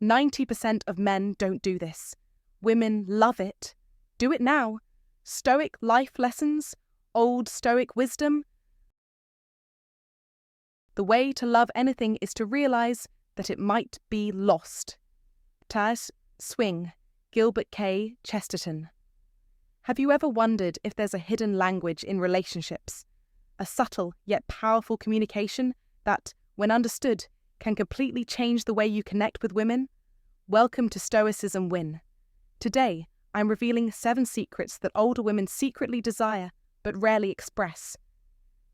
90% of men don't do this. Women love it. Do it now. Stoic life lessons, Old Stoic wisdom. The way to love anything is to realize that it might be lost. Detach, Swing, Gilbert K. Chesterton. Have you ever wondered if there's a hidden language in relationships? A subtle yet powerful communication that, when understood, can completely change the way you connect with women? Welcome to Stoicism Win. Today, I'm revealing 7 secrets that older women secretly desire but rarely express.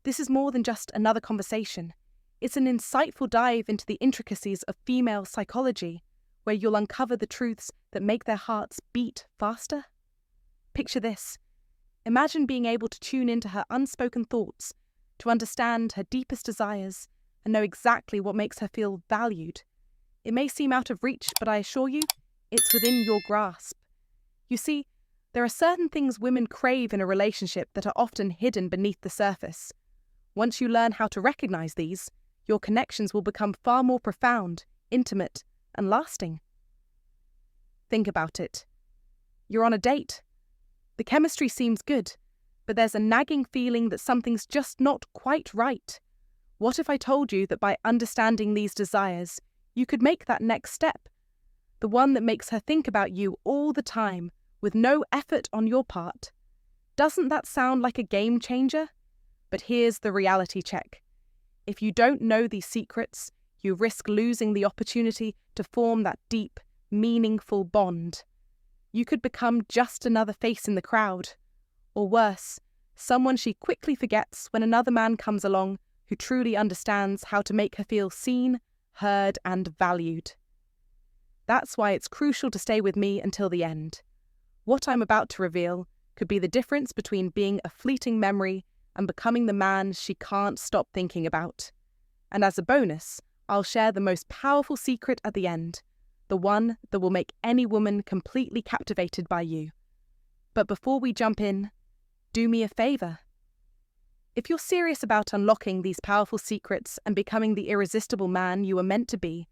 This is more than just another conversation. It's an insightful dive into the intricacies of female psychology, where you'll uncover the truths that make their hearts beat faster. Picture this. Imagine being able to tune into her unspoken thoughts, to understand her deepest desires, and know exactly what makes her feel valued. It may seem out of reach, but I assure you, it's within your grasp. You see, there are certain things women crave in a relationship that are often hidden beneath the surface. Once you learn how to recognize these, your connections will become far more profound, intimate, and lasting. Think about it. You're on a date. The chemistry seems good, but there's a nagging feeling that something's just not quite right. What if I told you that by understanding these desires, you could make that next step? The one that makes her think about you all the time, with no effort on your part. Doesn't that sound like a game changer? But here's the reality check. If you don't know these secrets, you risk losing the opportunity to form that deep, meaningful bond. You could become just another face in the crowd. Or worse, someone she quickly forgets when another man comes along who truly understands how to make her feel seen, heard, and valued. That's why it's crucial to stay with me until the end. What I'm about to reveal could be the difference between being a fleeting memory and becoming the man she can't stop thinking about. And as a bonus, I'll share the most powerful secret at the end, the one that will make any woman completely captivated by you. But before we jump in, do me a favor. If you're serious about unlocking these powerful secrets and becoming the irresistible man you were meant to be,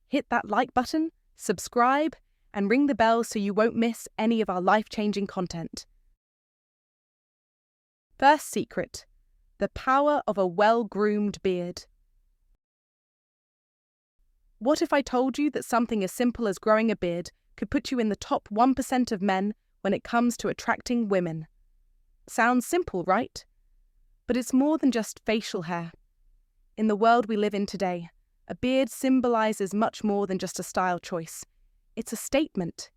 hit that like button, subscribe, and ring the bell so you won't miss any of our life-changing content. First secret, the power of a well-groomed beard. What if I told you that something as simple as growing a beard could put you in the top 1% of men when it comes to attracting women? Sounds simple, right? But it's more than just facial hair. In the world we live in today, a beard symbolizes much more than just a style choice. It's a statement.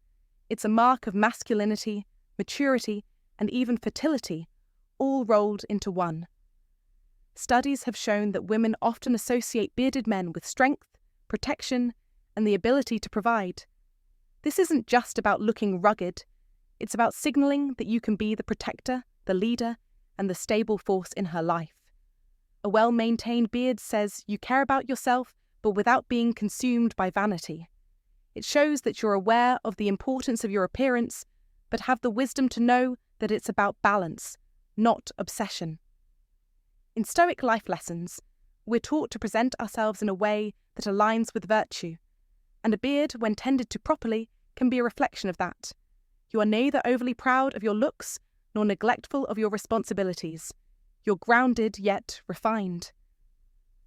It's a mark of masculinity, maturity, and even fertility, all rolled into one. Studies have shown that women often associate bearded men with strength, protection, and the ability to provide. This isn't just about looking rugged. It's about signaling that you can be the protector, the leader, and the stable force in her life. A well-maintained beard says you care about yourself, but without being consumed by vanity. It shows that you're aware of the importance of your appearance, but have the wisdom to know that it's about balance, not obsession. In Stoic life lessons, we're taught to present ourselves in a way that aligns with virtue, and a beard, when tended to properly, can be a reflection of that. You are neither overly proud of your looks nor neglectful of your responsibilities. You're grounded yet refined.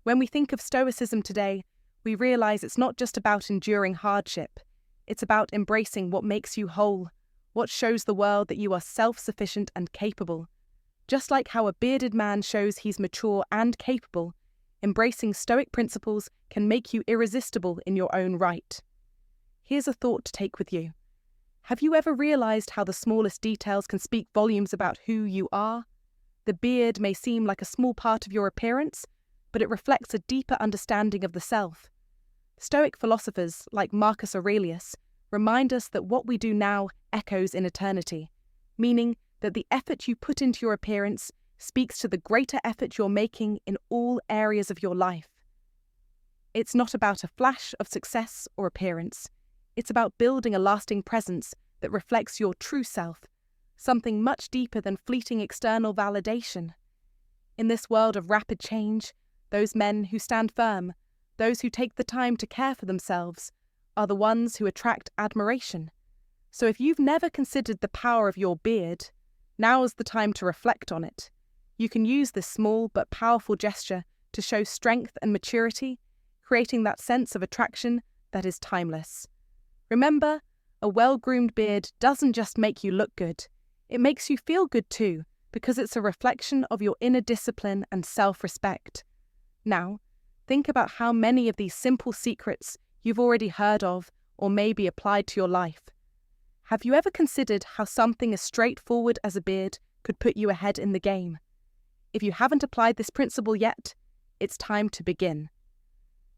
When we think of Stoicism today, we realize it's not just about enduring hardship. It's about embracing what makes you whole, what shows the world that you are self-sufficient and capable. Just like how a bearded man shows he's mature and capable, embracing Stoic principles can make you irresistible in your own right. Here's a thought to take with you. Have you ever realized how the smallest details can speak volumes about who you are? The beard may seem like a small part of your appearance, but it reflects a deeper understanding of the self. Stoic philosophers like Marcus Aurelius remind us that what we do now echoes in eternity, meaning that the effort you put into your appearance speaks to the greater effort you're making in all areas of your life. It's not about a flash of success or appearance. It's about building a lasting presence that reflects your true self, something much deeper than fleeting external validation. In this world of rapid change, those men who stand firm, those who take the time to care for themselves, are the ones who attract admiration. So if you've never considered the power of your beard, now is the time to reflect on it. You can use this small but powerful gesture to show strength and maturity, creating that sense of attraction that is timeless. Remember, a well-groomed beard doesn't just make you look good, it makes you feel good too, because it's a reflection of your inner discipline and self-respect. Now, think about how many of these simple secrets you've already heard of or maybe applied to your life. Have you ever considered how something as straightforward as a beard could put you ahead in the game? If you haven't applied this principle yet, it's time to begin.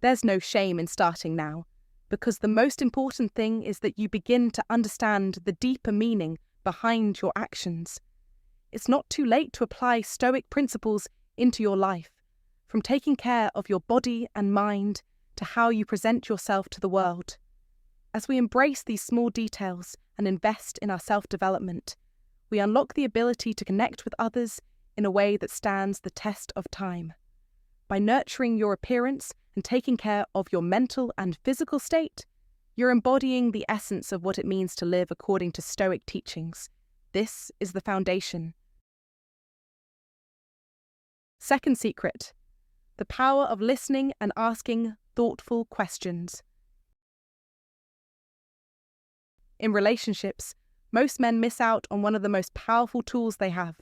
There's no shame in starting now, because the most important thing is that you begin to understand the deeper meaning behind your actions. It's not too late to apply Stoic principles into your life, from taking care of your body and mind to how you present yourself to the world. As we embrace these small details and invest in our self-development, we unlock the ability to connect with others in a way that stands the test of time. By nurturing your appearance and taking care of your mental and physical state, you're embodying the essence of what it means to live according to Stoic teachings. This is the foundation. Second secret: the power of listening and asking thoughtful questions. In relationships, most men miss out on one of the most powerful tools they have: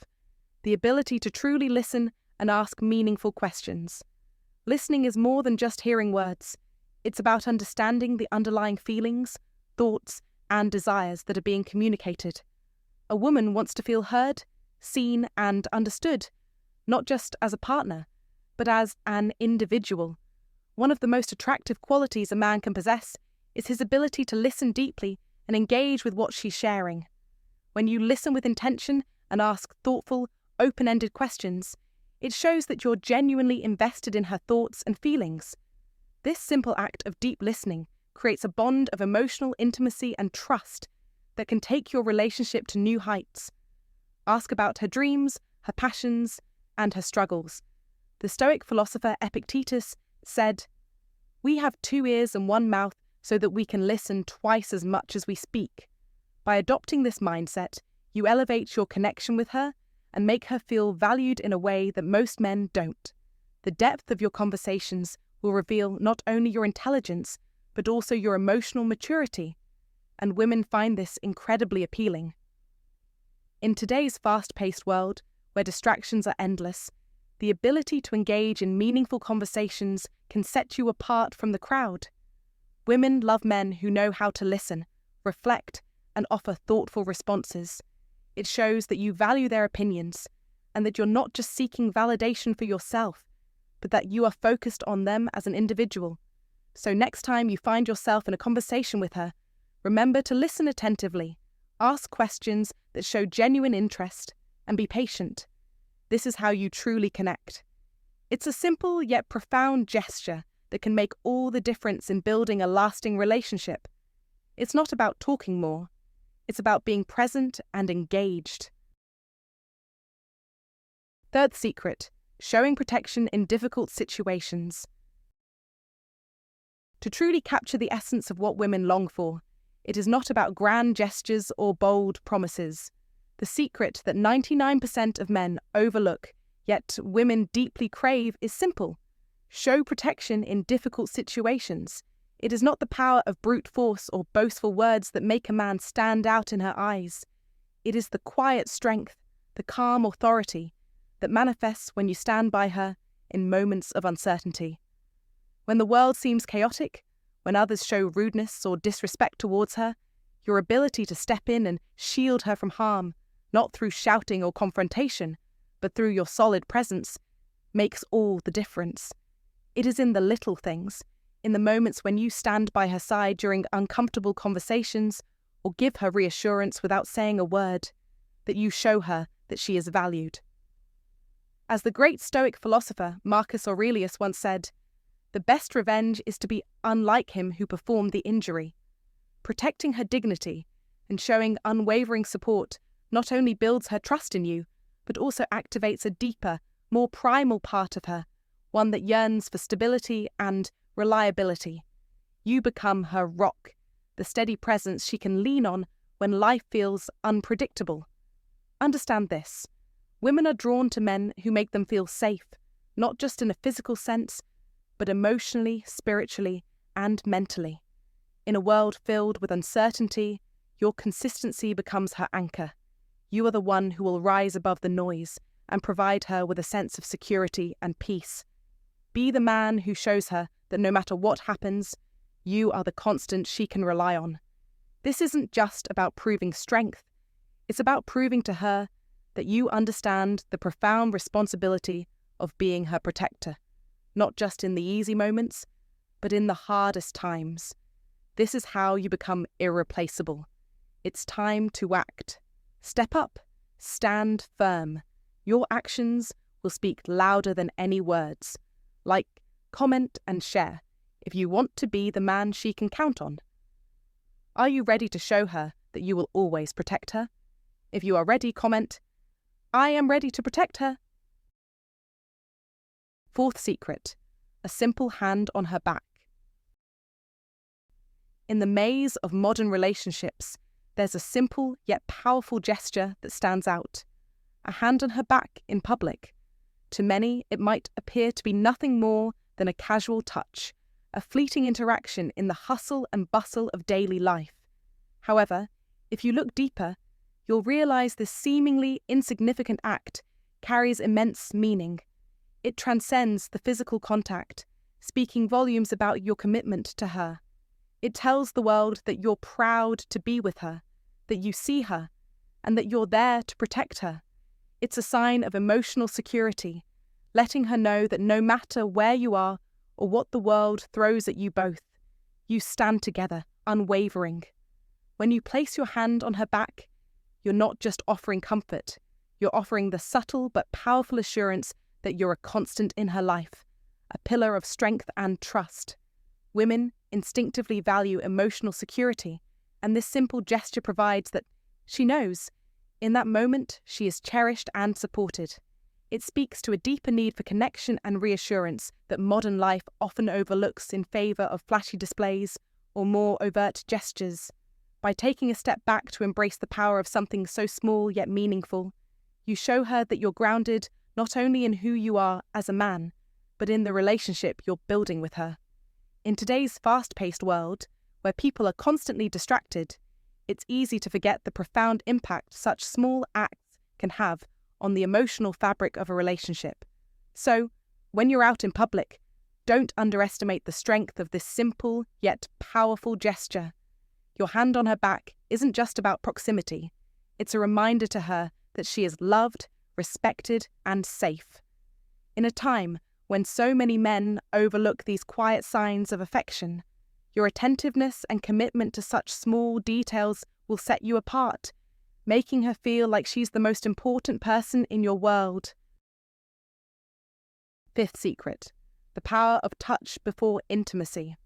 the ability to truly listen and ask meaningful questions. Listening is more than just hearing words. It's about understanding the underlying feelings, thoughts, and desires that are being communicated. A woman wants to feel heard, seen, and understood, not just as a partner, but as an individual. One of the most attractive qualities a man can possess is his ability to listen deeply and engage with what she's sharing. When you listen with intention and ask thoughtful, open-ended questions, it shows that you're genuinely invested in her thoughts and feelings. This simple act of deep listening creates a bond of emotional intimacy and trust that can take your relationship to new heights. Ask about her dreams, her passions, and her struggles. The Stoic philosopher Epictetus said, "We have 2 ears and 1 mouth so that we can listen twice as much as we speak." By adopting this mindset, you elevate your connection with her and make her feel valued in a way that most men don't. The depth of your conversations will reveal not only your intelligence, but also your emotional maturity, and women find this incredibly appealing. In today's fast-paced world, where distractions are endless, the ability to engage in meaningful conversations can set you apart from the crowd. Women love men who know how to listen, reflect, and offer thoughtful responses. It shows that you value their opinions, and that you're not just seeking validation for yourself, but that you are focused on them as an individual. So next time you find yourself in a conversation with her, remember to listen attentively, ask questions that show genuine interest, and be patient. This is how you truly connect. It's a simple yet profound gesture that can make all the difference in building a lasting relationship. It's not about talking more. It's about being present and engaged. Third secret: showing protection in difficult situations. To truly capture the essence of what women long for, it is not about grand gestures or bold promises. The secret that 99% of men overlook, yet women deeply crave, is simple: show protection in difficult situations. It is not the power of brute force or boastful words that make a man stand out in her eyes. It is the quiet strength, the calm authority that manifests when you stand by her in moments of uncertainty. When the world seems chaotic, when others show rudeness or disrespect towards her, your ability to step in and shield her from harm, not through shouting or confrontation, but through your solid presence, makes all the difference. It is in the little things, in the moments when you stand by her side during uncomfortable conversations or give her reassurance without saying a word, that you show her that she is valued. As the great Stoic philosopher Marcus Aurelius once said, "The best revenge is to be unlike him who performed the injury." Protecting her dignity and showing unwavering support not only builds her trust in you, but also activates a deeper, more primal part of her, one that yearns for stability and reliability. You become her rock, the steady presence she can lean on when life feels unpredictable. Understand this. Women are drawn to men who make them feel safe, not just in a physical sense, but emotionally, spiritually, and mentally. In a world filled with uncertainty, your consistency becomes her anchor. You are the one who will rise above the noise and provide her with a sense of security and peace. Be the man who shows her that no matter what happens, you are the constant she can rely on. This isn't just about proving strength. It's about proving to her that you understand the profound responsibility of being her protector, not just in the easy moments, but in the hardest times. This is how you become irreplaceable. It's time to act. Step up. Stand firm. Your actions will speak louder than any words. Like, comment, and share if you want to be the man she can count on. Are you ready to show her that you will always protect her? If you are ready, comment, "I am ready to protect her." Fourth secret, a simple hand on her back. In the maze of modern relationships, there's a simple yet powerful gesture that stands out. A hand on her back in public. To many, it might appear to be nothing more than a casual touch, a fleeting interaction in the hustle and bustle of daily life. However, if you look deeper, you'll realize this seemingly insignificant act carries immense meaning. It transcends the physical contact, speaking volumes about your commitment to her. It tells the world that you're proud to be with her, that you see her, and that you're there to protect her. It's a sign of emotional security, letting her know that no matter where you are or what the world throws at you both, you stand together, unwavering. When you place your hand on her back, you're not just offering comfort, you're offering the subtle but powerful assurance that you're a constant in her life, a pillar of strength and trust. Women instinctively value emotional security, and this simple gesture provides that she knows, in that moment, she is cherished and supported. It speaks to a deeper need for connection and reassurance that modern life often overlooks in favour of flashy displays or more overt gestures. By taking a step back to embrace the power of something so small yet meaningful, you show her that you're grounded not only in who you are as a man, but in the relationship you're building with her. In today's fast-paced world, where people are constantly distracted, it's easy to forget the profound impact such small acts can have on the emotional fabric of a relationship. So, when you're out in public, don't underestimate the strength of this simple yet powerful gesture. Your hand on her back isn't just about proximity. It's a reminder to her that she is loved, respected, and safe. In a time when so many men overlook these quiet signs of affection, your attentiveness and commitment to such small details will set you apart, making her feel like she's the most important person in your world. Fifth secret, the power of touch before intimacy.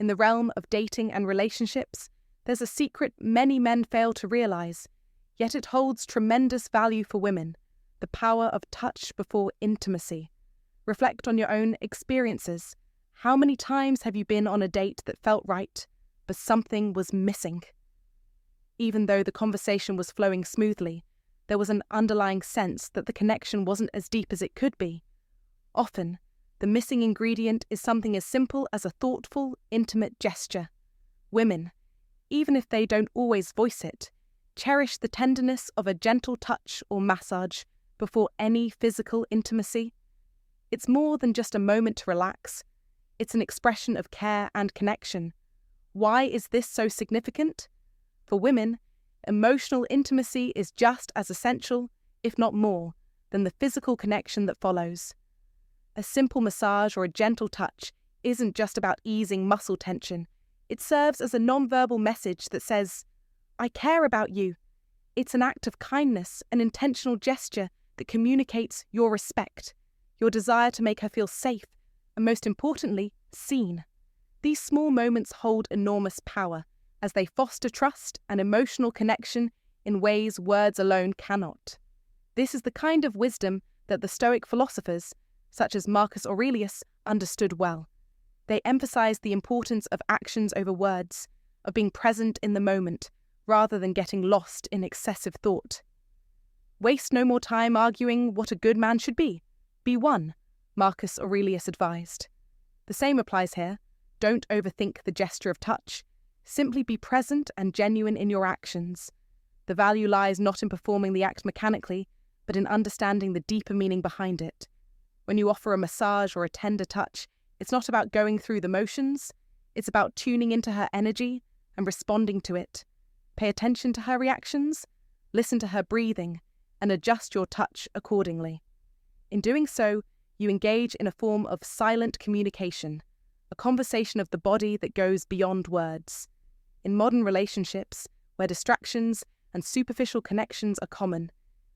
In the realm of dating and relationships, there's a secret many men fail to realize, yet it holds tremendous value for women: the power of touch before intimacy. Reflect on your own experiences. How many times have you been on a date that felt right, but something was missing? Even though the conversation was flowing smoothly, there was an underlying sense that the connection wasn't as deep as it could be. Often, the missing ingredient is something as simple as a thoughtful, intimate gesture. Women, even if they don't always voice it, cherish the tenderness of a gentle touch or massage before any physical intimacy. It's more than just a moment to relax. It's an expression of care and connection. Why is this so significant? For women, emotional intimacy is just as essential, if not more, than the physical connection that follows. A simple massage or a gentle touch isn't just about easing muscle tension. It serves as a non-verbal message that says, "I care about you." It's an act of kindness, an intentional gesture that communicates your respect, your desire to make her feel safe, and most importantly, seen. These small moments hold enormous power as they foster trust and emotional connection in ways words alone cannot. This is the kind of wisdom that the Stoic philosophers, such as Marcus Aurelius, understood well. They emphasize the importance of actions over words, of being present in the moment, rather than getting lost in excessive thought. Waste no more time arguing what a good man should be. Be one, Marcus Aurelius advised. The same applies here. Don't overthink the gesture of touch. Simply be present and genuine in your actions. The value lies not in performing the act mechanically, but in understanding the deeper meaning behind it. When you offer a massage or a tender touch, it's not about going through the motions. It's about tuning into her energy and responding to it. Pay attention to her reactions, listen to her breathing, and adjust your touch accordingly. In doing so, you engage in a form of silent communication, a conversation of the body that goes beyond words. In modern relationships, where distractions and superficial connections are common,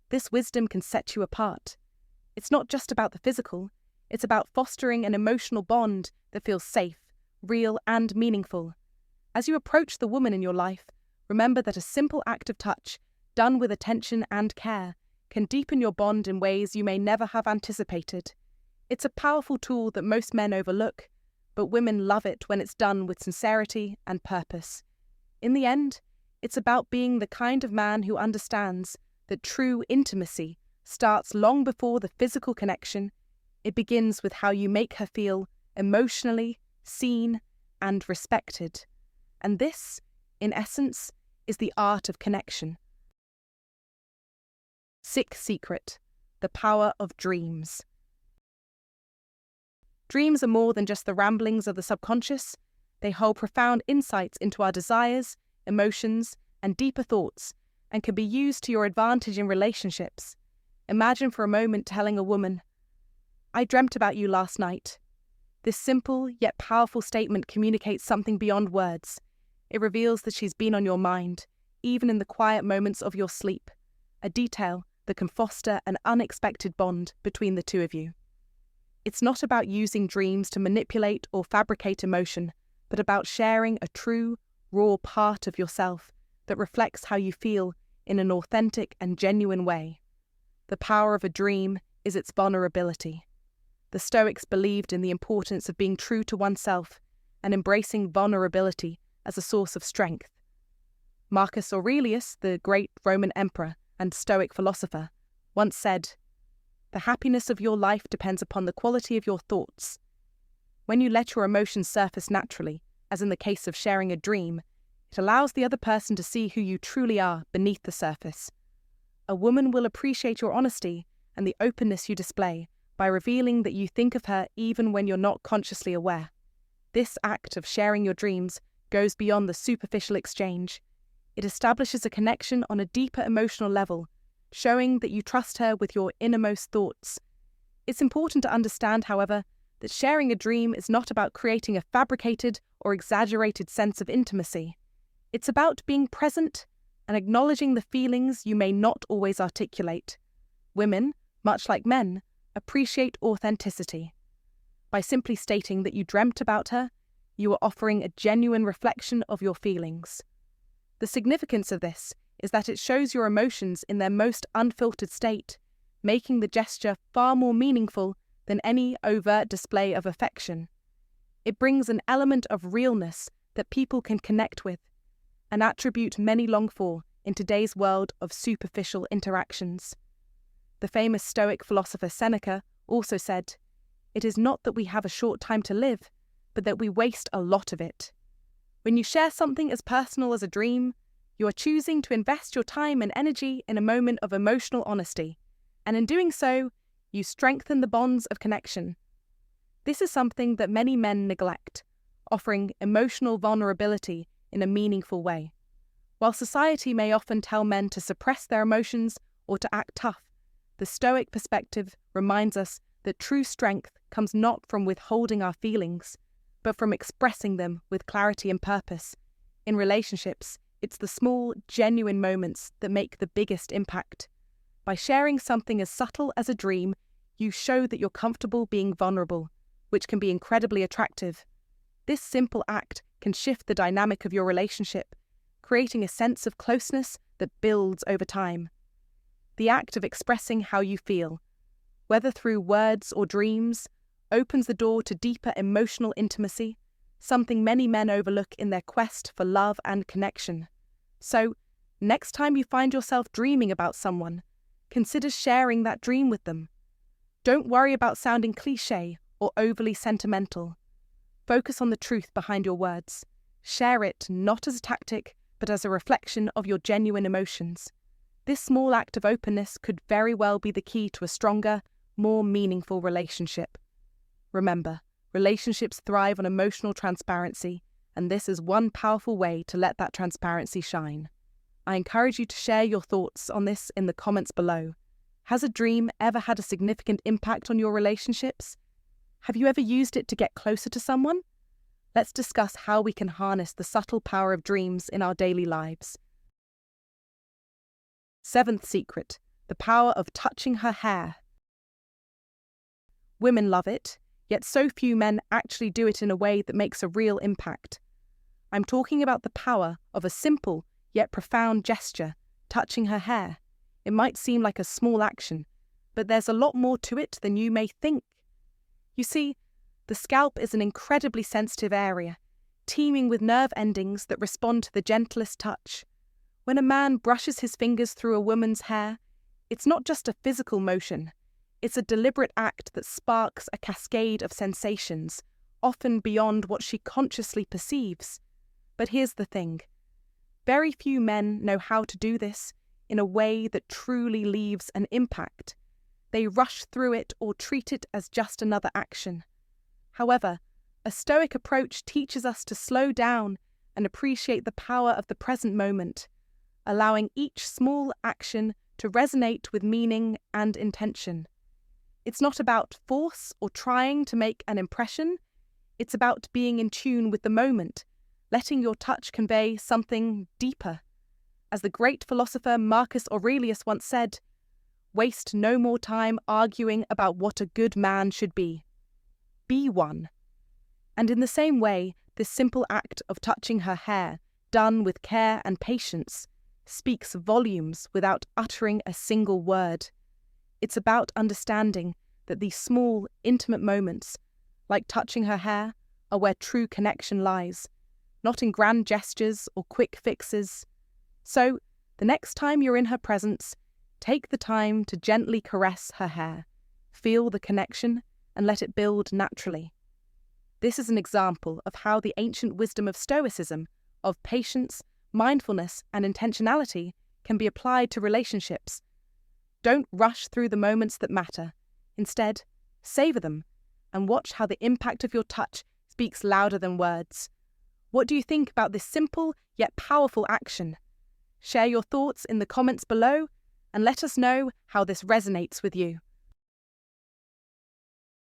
this wisdom can set you apart. It's not just about the physical, it's about fostering an emotional bond that feels safe, real, and meaningful. As you approach the woman in your life, remember that a simple act of touch, done with attention and care, can deepen your bond in ways you may never have anticipated. It's a powerful tool that most men overlook, but women love it when it's done with sincerity and purpose. In the end, it's about being the kind of man who understands that true intimacy starts long before the physical connection. It begins with how you make her feel emotionally seen and respected. And this, in essence, is the art of connection. Sixth secret: the power of dreams. Dreams are more than just the ramblings of the subconscious. They hold profound insights into our desires, emotions, and deeper thoughts, and can be used to your advantage in relationships. Imagine for a moment telling a woman, "I dreamt about you last night." This simple yet powerful statement communicates something beyond words. It reveals that she's been on your mind, even in the quiet moments of your sleep, a detail that can foster an unexpected bond between the two of you. It's not about using dreams to manipulate or fabricate emotion, but about sharing a true, raw part of yourself that reflects how you feel in an authentic and genuine way. The power of a dream is its vulnerability. The Stoics believed in the importance of being true to oneself and embracing vulnerability as a source of strength. Marcus Aurelius, the great Roman emperor and Stoic philosopher, once said, "The happiness of your life depends upon the quality of your thoughts." When you let your emotions surface naturally, as in the case of sharing a dream, it allows the other person to see who you truly are beneath the surface. A woman will appreciate your honesty and the openness you display by revealing that you think of her even when you're not consciously aware. This act of sharing your dreams goes beyond the superficial exchange. It establishes a connection on a deeper emotional level, showing that you trust her with your innermost thoughts. It's important to understand, however, that sharing a dream is not about creating a fabricated or exaggerated sense of intimacy. It's about being present and acknowledging the feelings you may not always articulate. Women, much like men, appreciate authenticity. By simply stating that you dreamt about her, you are offering a genuine reflection of your feelings. The significance of this is that it shows your emotions in their most unfiltered state, making the gesture far more meaningful than any overt display of affection. It brings an element of realness that people can connect with, an attribute many long for in today's world of superficial interactions. The famous Stoic philosopher Seneca also said, "It is not that we have a short time to live, but that we waste a lot of it." When you share something as personal as a dream, you are choosing to invest your time and energy in a moment of emotional honesty, and in doing so, you strengthen the bonds of connection. This is something that many men neglect, offering emotional vulnerability in a meaningful way. While society may often tell men to suppress their emotions or to act tough, the Stoic perspective reminds us that true strength comes not from withholding our feelings, but from expressing them with clarity and purpose. In relationships, it's the small, genuine moments that make the biggest impact. By sharing something as subtle as a dream, you show that you're comfortable being vulnerable, which can be incredibly attractive. This simple act can shift the dynamic of your relationship, creating a sense of closeness that builds over time. The act of expressing how you feel, whether through words or dreams, opens the door to deeper emotional intimacy, something many men overlook in their quest for love and connection. So, next time you find yourself dreaming about someone, consider sharing that dream with them. Don't worry about sounding cliché or overly sentimental. Focus on the truth behind your words. Share it not as a tactic, but as a reflection of your genuine emotions. This small act of openness could very well be the key to a stronger, more meaningful relationship. Remember, relationships thrive on emotional transparency, and this is one powerful way to let that transparency shine. I encourage you to share your thoughts on this in the comments below. Has a dream ever had a significant impact on your relationships? Have you ever used it to get closer to someone? Let's discuss how we can harness the subtle power of dreams in our daily lives. 7th secret, the power of touching her hair. Women love it, yet so few men actually do it in a way that makes a real impact. I'm talking about the power of a simple yet profound gesture, touching her hair. It might seem like a small action, but there's a lot more to it than you may think. You see, the scalp is an incredibly sensitive area, teeming with nerve endings that respond to the gentlest touch. When a man brushes his fingers through a woman's hair, it's not just a physical motion. It's a deliberate act that sparks a cascade of sensations, often beyond what she consciously perceives. But here's the thing. Very few men know how to do this in a way that truly leaves an impact. They rush through it or treat it as just another action. However, a Stoic approach teaches us to slow down and appreciate the power of the present moment, allowing each small action to resonate with meaning and intention. It's not about force or trying to make an impression. It's about being in tune with the moment, letting your touch convey something deeper. As the great philosopher Marcus Aurelius once said, "Waste no more time arguing about what a good man should be. Be one." And in the same way, this simple act of touching her hair, done with care and patience, speaks volumes without uttering a single word. It's about understanding that these small, intimate moments, like touching her hair, are where true connection lies, not in grand gestures or quick fixes. So, the next time you're in her presence, take the time to gently caress her hair, feel the connection, and let it build naturally. This is an example of how the ancient wisdom of Stoicism, of patience, mindfulness, and intentionality, can be applied to relationships. Don't rush through the moments that matter. Instead, savor them and watch how the impact of your touch speaks louder than words. What do you think about this simple yet powerful action? Share your thoughts in the comments below and let us know how this resonates with you.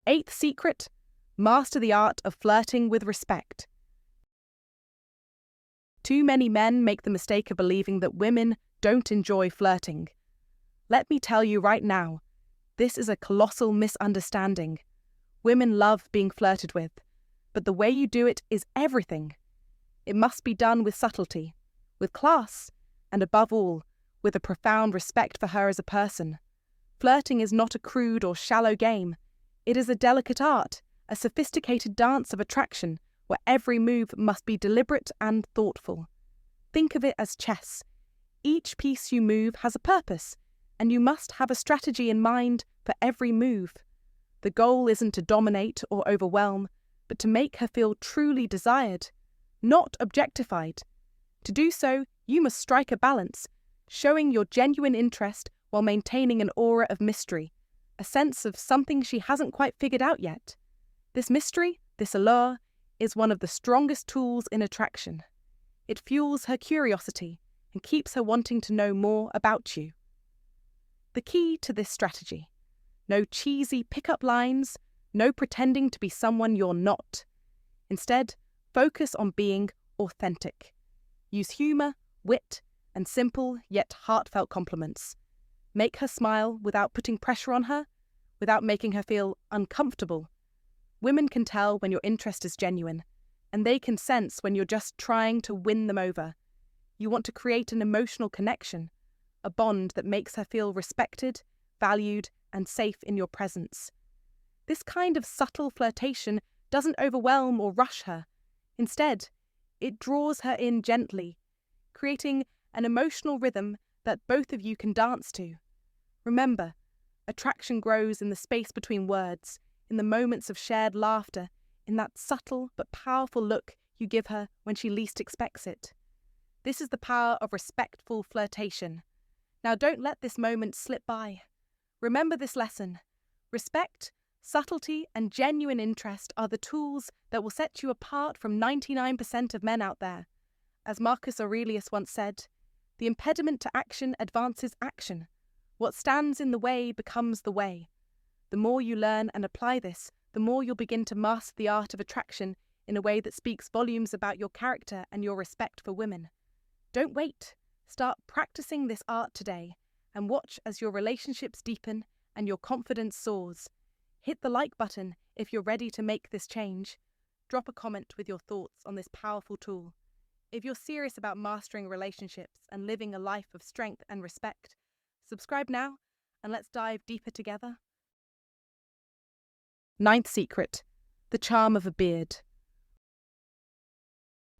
8th secret, master the art of flirting with respect. Too many men make the mistake of believing that women don't enjoy flirting. Let me tell you right now, this is a colossal misunderstanding. Women love being flirted with, but the way you do it is everything. It must be done with subtlety, with class, and above all, with a profound respect for her as a person. Flirting is not a crude or shallow game. It is a delicate art, a sophisticated dance of attraction, where every move must be deliberate and thoughtful. Think of it as chess. Each piece you move has a purpose, and you must have a strategy in mind for every move. The goal isn't to dominate or overwhelm, but to make her feel truly desired, not objectified. To do so, you must strike a balance, showing your genuine interest while maintaining an aura of mystery, a sense of something she hasn't quite figured out yet. This mystery, this allure, is one of the strongest tools in attraction. It fuels her curiosity and keeps her wanting to know more about you. The key to this strategy: no cheesy pickup lines, no pretending to be someone you're not. Instead, focus on being authentic. Use humor, wit, and simple yet heartfelt compliments. Make her smile without putting pressure on her, without making her feel uncomfortable. Women can tell when your interest is genuine, and they can sense when you're just trying to win them over. You want to create an emotional connection, a bond that makes her feel respected, valued, and safe in your presence. This kind of subtle flirtation doesn't overwhelm or rush her. Instead, it draws her in gently, creating an emotional rhythm that both of you can dance to. Remember, attraction grows in the space between words, in the moments of shared laughter, in that subtle but powerful look you give her when she least expects it. This is the power of respectful flirtation. Now don't let this moment slip by. Remember this lesson. Respect, subtlety, and genuine interest are the tools that will set you apart from 99% of men out there. As Marcus Aurelius once said, the impediment to action advances action. What stands in the way becomes the way. The more you learn and apply this, the more you'll begin to master the art of attraction in a way that speaks volumes about your character and your respect for women. Don't wait. Start practicing this art today and watch as your relationships deepen and your confidence soars. Hit the like button if you're ready to make this change. Drop a comment with your thoughts on this powerful tool. If you're serious about mastering relationships and living a life of strength and respect, subscribe now and let's dive deeper together. Ninth secret, the charm of a beard.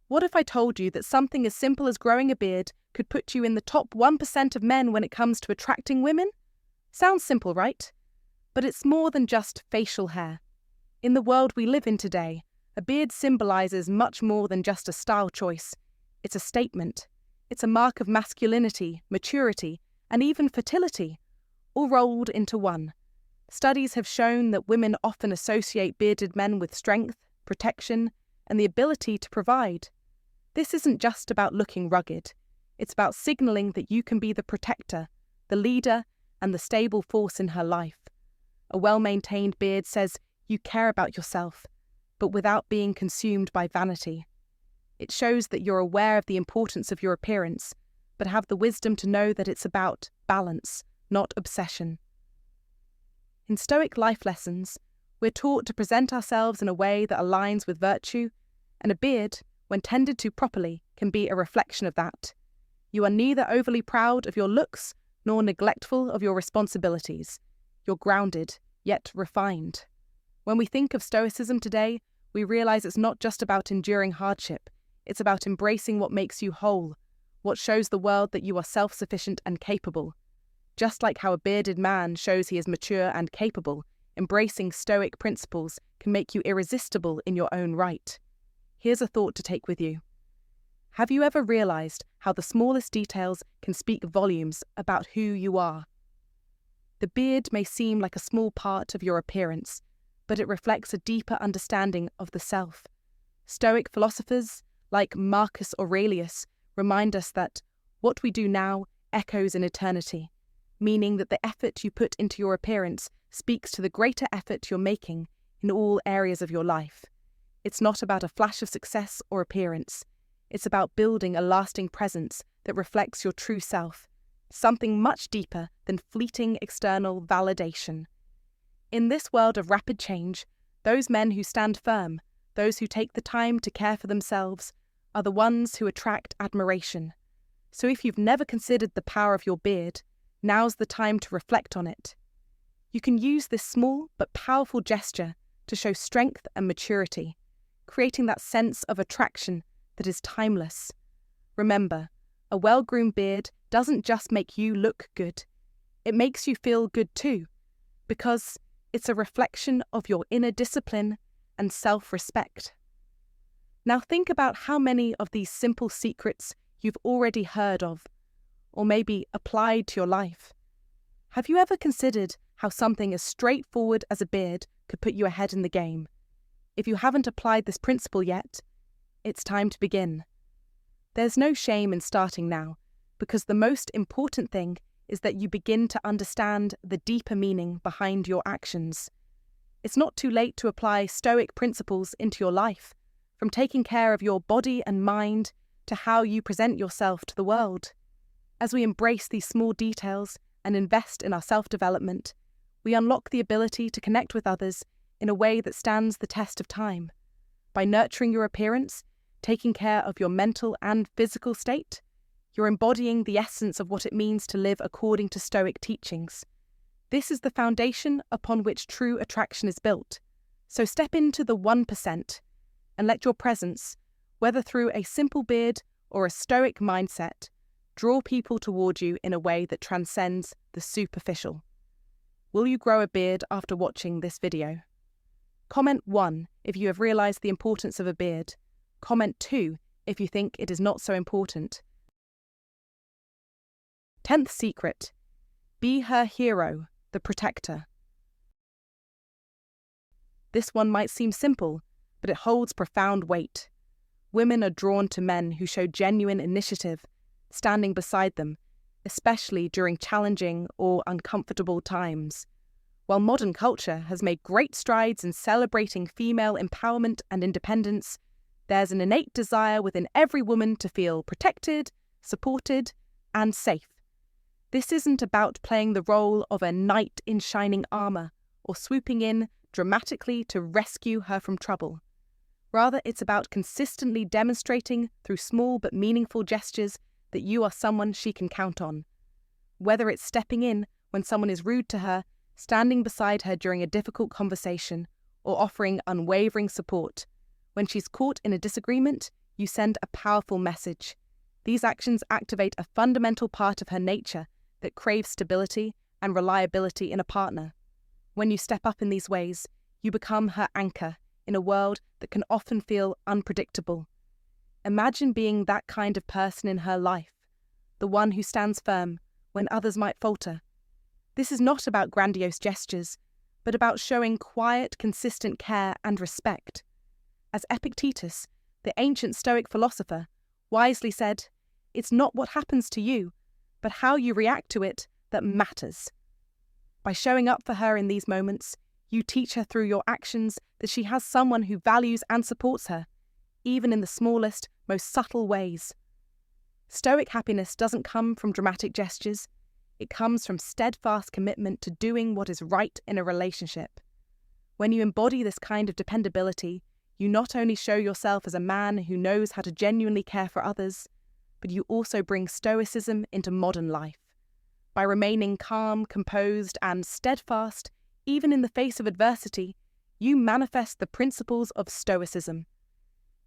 What if I told you that something as simple as growing a beard could put you in the top 1% of men when it comes to attracting women? Sounds simple, right? But it's more than just facial hair. In the world we live in today, a beard symbolizes much more than just a style choice. It's a statement. It's a mark of masculinity, maturity, and even fertility, all rolled into one. Studies have shown that women often associate bearded men with strength, protection, and the ability to provide. This isn't just about looking rugged. It's about signaling that you can be the protector, the leader, and the stable force in her life. A well-maintained beard says you care about yourself, but without being consumed by vanity. It shows that you're aware of the importance of your appearance, but have the wisdom to know that it's about balance, not obsession. In Stoic life lessons, we're taught to present ourselves in a way that aligns with virtue, and a beard, when tended to properly, can be a reflection of that. You are neither overly proud of your looks nor neglectful of your responsibilities. You're grounded, yet refined. When we think of Stoicism today, we realize it's not just about enduring hardship. It's about embracing what makes you whole, what shows the world that you are self-sufficient and capable. Just like how a bearded man shows he is mature and capable, embracing Stoic principles can make you irresistible in your own right. Here's a thought to take with you. Have you ever realized how the smallest details can speak volumes about who you are? The beard may seem like a small part of your appearance, but it reflects a deeper understanding of the self. Stoic philosophers, like Marcus Aurelius, remind us that what we do now echoes in eternity, meaning that the effort you put into your appearance speaks to the greater effort you're making in all areas of your life. It's not about a flash of success or appearance. It's about building a lasting presence that reflects your true self, something much deeper than fleeting external validation. In this world of rapid change, those men who stand firm, those who take the time to care for themselves, are the ones who attract admiration. So if you've never considered the power of your beard, now's the time to reflect on it. You can use this small but powerful gesture to show strength and maturity, creating that sense of attraction that is timeless. Remember, a well-groomed beard doesn't just make you look good. It makes you feel good too, because it's a reflection of your inner discipline and self-respect. Now think about how many of these simple secrets you've already heard of, or maybe applied to your life. Have you ever considered how something as straightforward as a beard could put you ahead in the game? If you haven't applied this principle yet, it's time to begin. There's no shame in starting now, because the most important thing is that you begin to understand the deeper meaning behind your actions. It's not too late to apply Stoic principles into your life, from taking care of your body and mind to how you present yourself to the world. As we embrace these small details and invest in our self-development, we unlock the ability to connect with others in a way that stands the test of time. By nurturing your appearance, taking care of your mental and physical state, you're embodying the essence of what it means to live according to Stoic teachings. This is the foundation upon which true attraction is built. So step into the 1% and let your presence, whether through a simple beard or a stoic mindset, draw people toward you in a way that transcends the superficial. Will you grow a beard after watching this video? Comment 1 if you have realized the importance of a beard. Comment 2 if you think it is not so important. 10th secret: be her hero, the protector. This one might seem simple, but it holds profound weight. Women are drawn to men who show genuine initiative, standing beside them, especially during challenging or uncomfortable times. While modern culture has made great strides in celebrating female empowerment and independence, there's an innate desire within every woman to feel protected, supported, and safe. This isn't about playing the role of a knight in shining armor or swooping in dramatically to rescue her from trouble. Rather, it's about consistently demonstrating through small but meaningful gestures that you are someone she can count on. Whether it's stepping in when someone is rude to her, standing beside her during a difficult conversation, or offering unwavering support. When she's caught in a disagreement, you send a powerful message. These actions activate a fundamental part of her nature that craves stability and reliability in a partner. When you step up in these ways, you become her anchor in a world that can often feel unpredictable. Imagine being that kind of person in her life, the one who stands firm when others might falter. This is not about grandiose gestures, but about showing quiet, consistent care and respect. As Epictetus, the ancient Stoic philosopher, wisely said, "It's not what happens to you, but how you react to it that matters." By showing up for her in these moments, you teach her through your actions that she has someone who values and supports her, even in the smallest, most subtle ways. Stoic happiness doesn't come from dramatic gestures. It comes from steadfast commitment to doing what is right in a relationship. When you embody this kind of dependability, you not only show yourself as a man who knows how to genuinely care for others, but you also bring stoicism into modern life. By remaining calm, composed, and steadfast, even in the face of adversity, you manifest the principles of stoicism.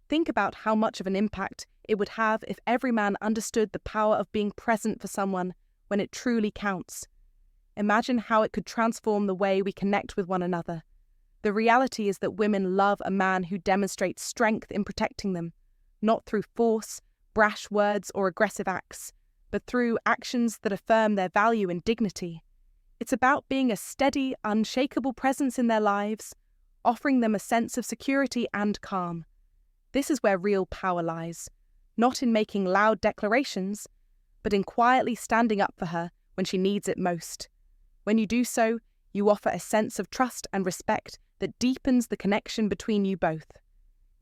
Think about how much of an impact it would have if every man understood the power of being present for someone when it truly counts. Imagine how it could transform the way we connect with one another. The reality is that women love a man who demonstrates strength in protecting them, not through force, brash words, or aggressive acts, but through actions that affirm their value and dignity. It's about being a steady, unshakable presence in their lives, offering them a sense of security and calm. This is where real power lies, not in making loud declarations, but in quietly standing up for her when she needs it most. When you do so, you offer a sense of trust and respect that deepens the connection between you both.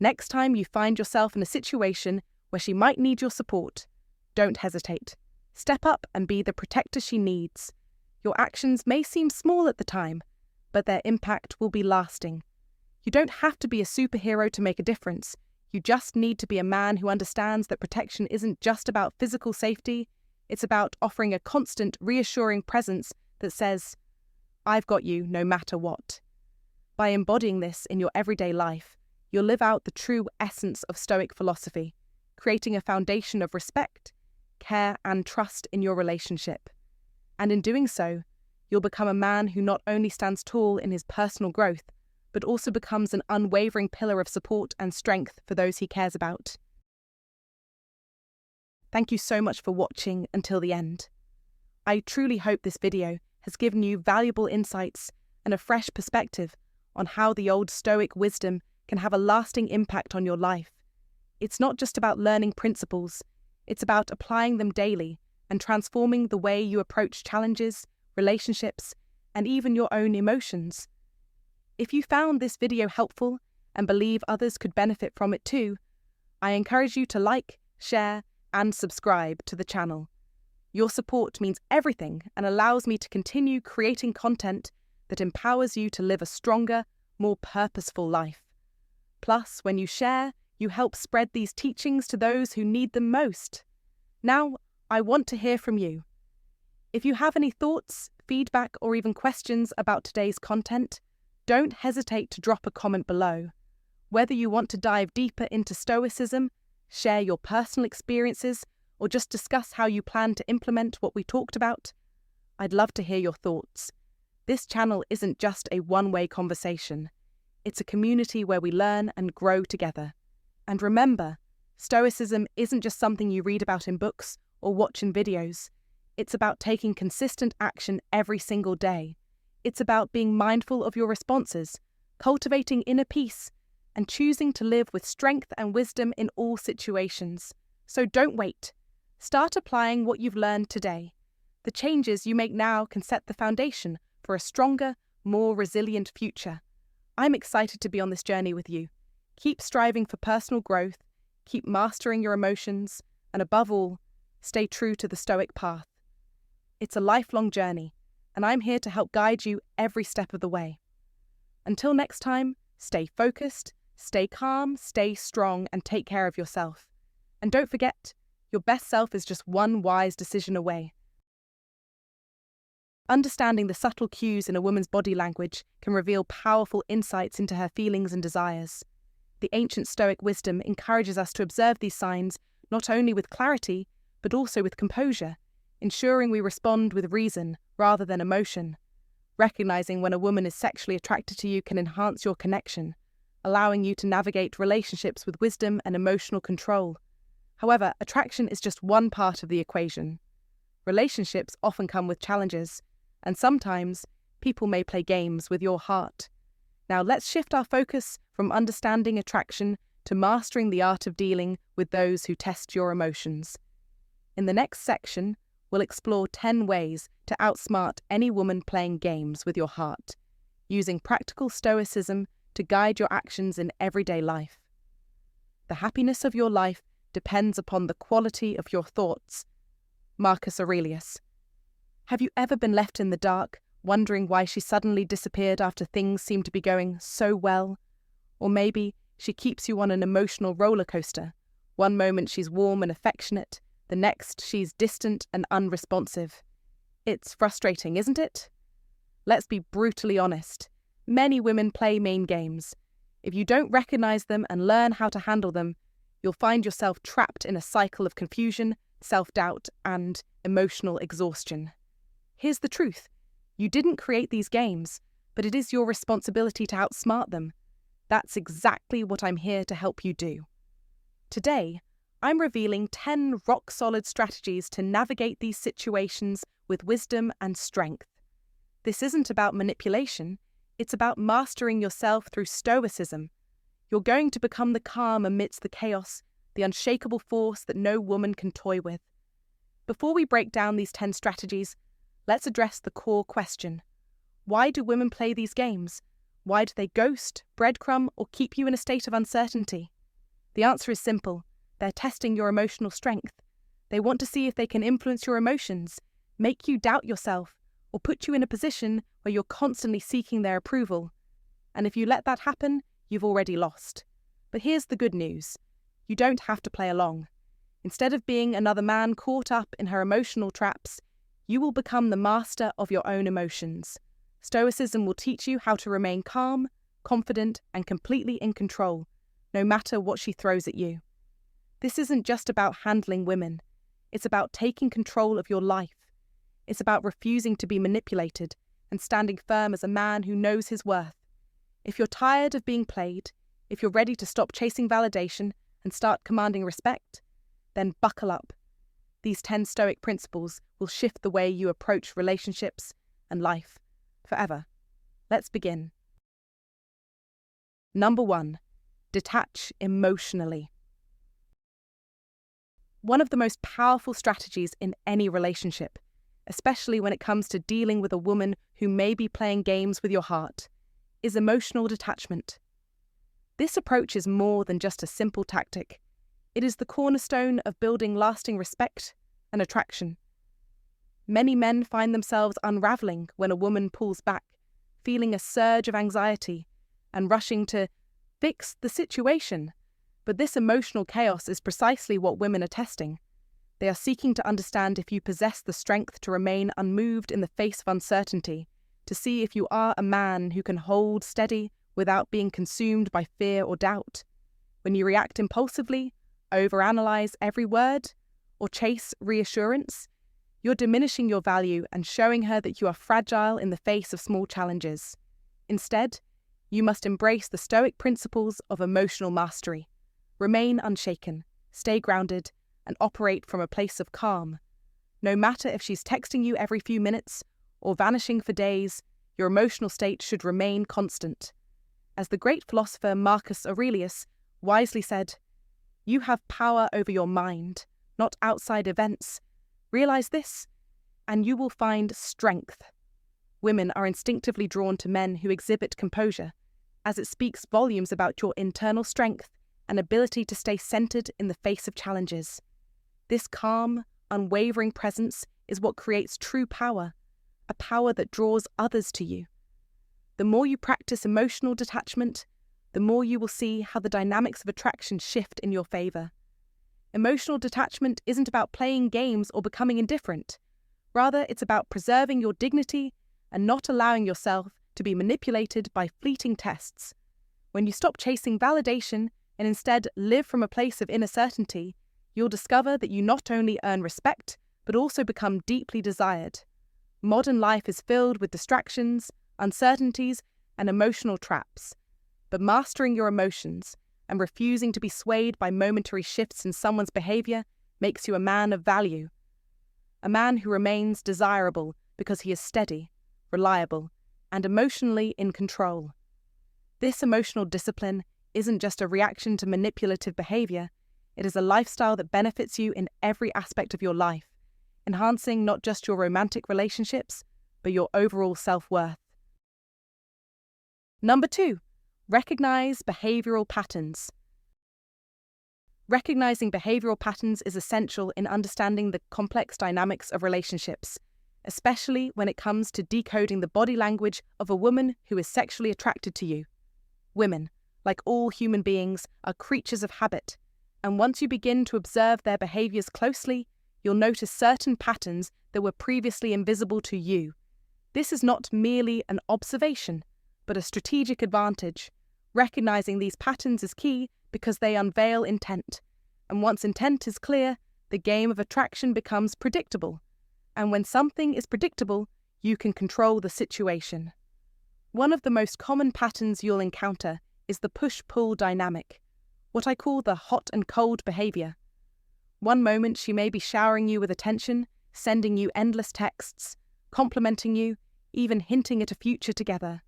Next time you find yourself in a situation where she might need your support, don't hesitate. Step up and be the protector she needs. Your actions may seem small at the time, but their impact will be lasting. You don't have to be a superhero to make a difference. You just need to be a man who understands that protection isn't just about physical safety. It's about offering a constant, reassuring presence that says, "I've got you no matter what." By embodying this in your everyday life, you'll live out the true essence of Stoic philosophy, creating a foundation of respect, care, and trust in your relationship. And in doing so, you'll become a man who not only stands tall in his personal growth, but also becomes an unwavering pillar of support and strength for those he cares about. Thank you so much for watching until the end. I truly hope this video has given you valuable insights and a fresh perspective on how the old Stoic wisdom can have a lasting impact on your life. It's not just about learning principles, it's about applying them daily and transforming the way you approach challenges, relationships, and even your own emotions. If you found this video helpful and believe others could benefit from it too, I encourage you to like, share, and subscribe to the channel. Your support means everything and allows me to continue creating content that empowers you to live a stronger, more purposeful life. Plus, when you share, you help spread these teachings to those who need them most. Now, I want to hear from you. If you have any thoughts, feedback or even questions about today's content, don't hesitate to drop a comment below. Whether you want to dive deeper into Stoicism, share your personal experiences, or just discuss how you plan to implement what we talked about, I'd love to hear your thoughts. This channel isn't just a one-way conversation. It's a community where we learn and grow together. And remember, Stoicism isn't just something you read about in books or watch in videos. It's about taking consistent action every single day. It's about being mindful of your responses, cultivating inner peace, and choosing to live with strength and wisdom in all situations. So don't wait. Start applying what you've learned today. The changes you make now can set the foundation for a stronger, more resilient future. I'm excited to be on this journey with you. Keep striving for personal growth, keep mastering your emotions, and above all, stay true to the Stoic path. It's a lifelong journey, and I'm here to help guide you every step of the way. Until next time, stay focused, stay calm, stay strong, and take care of yourself. And don't forget, your best self is just one wise decision away. Understanding the subtle cues in a woman's body language can reveal powerful insights into her feelings and desires. The ancient Stoic wisdom encourages us to observe these signs not only with clarity, but also with composure, ensuring we respond with reason rather than emotion. Recognizing when a woman is sexually attracted to you can enhance your connection, allowing you to navigate relationships with wisdom and emotional control. However, attraction is just one part of the equation. Relationships often come with challenges, and sometimes people may play games with your heart. Now let's shift our focus from understanding attraction to mastering the art of dealing with those who test your emotions. In the next section, we'll explore 10 ways to outsmart any woman playing games with your heart, using practical stoicism to guide your actions in everyday life. The happiness of your life depends upon the quality of your thoughts. Marcus Aurelius. Have you ever been left in the dark, wondering why she suddenly disappeared after things seemed to be going so well? Or maybe she keeps you on an emotional roller coaster. One moment she's warm and affectionate, the next she's distant and unresponsive. It's frustrating, isn't it? Let's be brutally honest. Many women play mean games. If you don't recognize them and learn how to handle them, you'll find yourself trapped in a cycle of confusion, self-doubt, and emotional exhaustion. Here's the truth. You didn't create these games, but it is your responsibility to outsmart them. That's exactly what I'm here to help you do. Today, I'm revealing 10 rock-solid strategies to navigate these situations with wisdom and strength. This isn't about manipulation, it's about mastering yourself through stoicism. You're going to become the calm amidst the chaos, the unshakable force that no woman can toy with. Before we break down these 10 strategies, let's address the core question. Why do women play these games? Why do they ghost, breadcrumb, or keep you in a state of uncertainty? The answer is simple. They're testing your emotional strength. They want to see if they can influence your emotions, make you doubt yourself, or put you in a position where you're constantly seeking their approval. And if you let that happen, you've already lost. But here's the good news. You don't have to play along. Instead of being another man caught up in her emotional traps, you will become the master of your own emotions. Stoicism will teach you how to remain calm, confident, and completely in control, no matter what she throws at you. This isn't just about handling women. It's about taking control of your life. It's about refusing to be manipulated and standing firm as a man who knows his worth. If you're tired of being played, if you're ready to stop chasing validation and start commanding respect, then buckle up. These 10 Stoic principles will shift the way you approach relationships and life forever. Let's begin. Number 1. Detach emotionally. One of the most powerful strategies in any relationship, especially when it comes to dealing with a woman who may be playing games with your heart, is emotional detachment. This approach is more than just a simple tactic. It is the cornerstone of building lasting respect and attraction. Many men find themselves unraveling when a woman pulls back, feeling a surge of anxiety and rushing to fix the situation. But this emotional chaos is precisely what women are testing. They are seeking to understand if you possess the strength to remain unmoved in the face of uncertainty, to see if you are a man who can hold steady without being consumed by fear or doubt. When you react impulsively, overanalyze every word, or chase reassurance, you're diminishing your value and showing her that you are fragile in the face of small challenges. Instead, you must embrace the Stoic principles of emotional mastery. Remain unshaken, stay grounded, and operate from a place of calm. No matter if she's texting you every few minutes or vanishing for days, your emotional state should remain constant. As the great philosopher Marcus Aurelius wisely said, "You have power over your mind, not outside events. Realize this, and you will find strength." Women are instinctively drawn to men who exhibit composure, as it speaks volumes about your internal strength and ability to stay centered in the face of challenges. This calm, unwavering presence is what creates true power, a power that draws others to you. The more you practice emotional detachment, the more you will see how the dynamics of attraction shift in your favor. Emotional detachment isn't about playing games or becoming indifferent. Rather, it's about preserving your dignity and not allowing yourself to be manipulated by fleeting tests. When you stop chasing validation and instead live from a place of inner certainty, you'll discover that you not only earn respect, but also become deeply desired. Modern life is filled with distractions, uncertainties, and emotional traps. But mastering your emotions and refusing to be swayed by momentary shifts in someone's behavior makes you a man of value. A man who remains desirable because he is steady, reliable, and emotionally in control. This emotional discipline isn't just a reaction to manipulative behavior, it is a lifestyle that benefits you in every aspect of your life, enhancing not just your romantic relationships, but your overall self-worth. Number 2, recognize behavioral patterns. Recognizing behavioral patterns is essential in understanding the complex dynamics of relationships, especially when it comes to decoding the body language of a woman who is sexually attracted to you. Women, like all human beings, are creatures of habit, and once you begin to observe their behaviors closely, you'll notice certain patterns that were previously invisible to you. This is not merely an observation, but a strategic advantage. Recognizing these patterns is key because they unveil intent, and once intent is clear, the game of attraction becomes predictable. And when something is predictable, you can control the situation. One of the most common patterns you'll encounter is the push-pull dynamic, what I call the hot and cold behavior. One moment she may be showering you with attention, sending you endless texts, complimenting you, even hinting at a future together.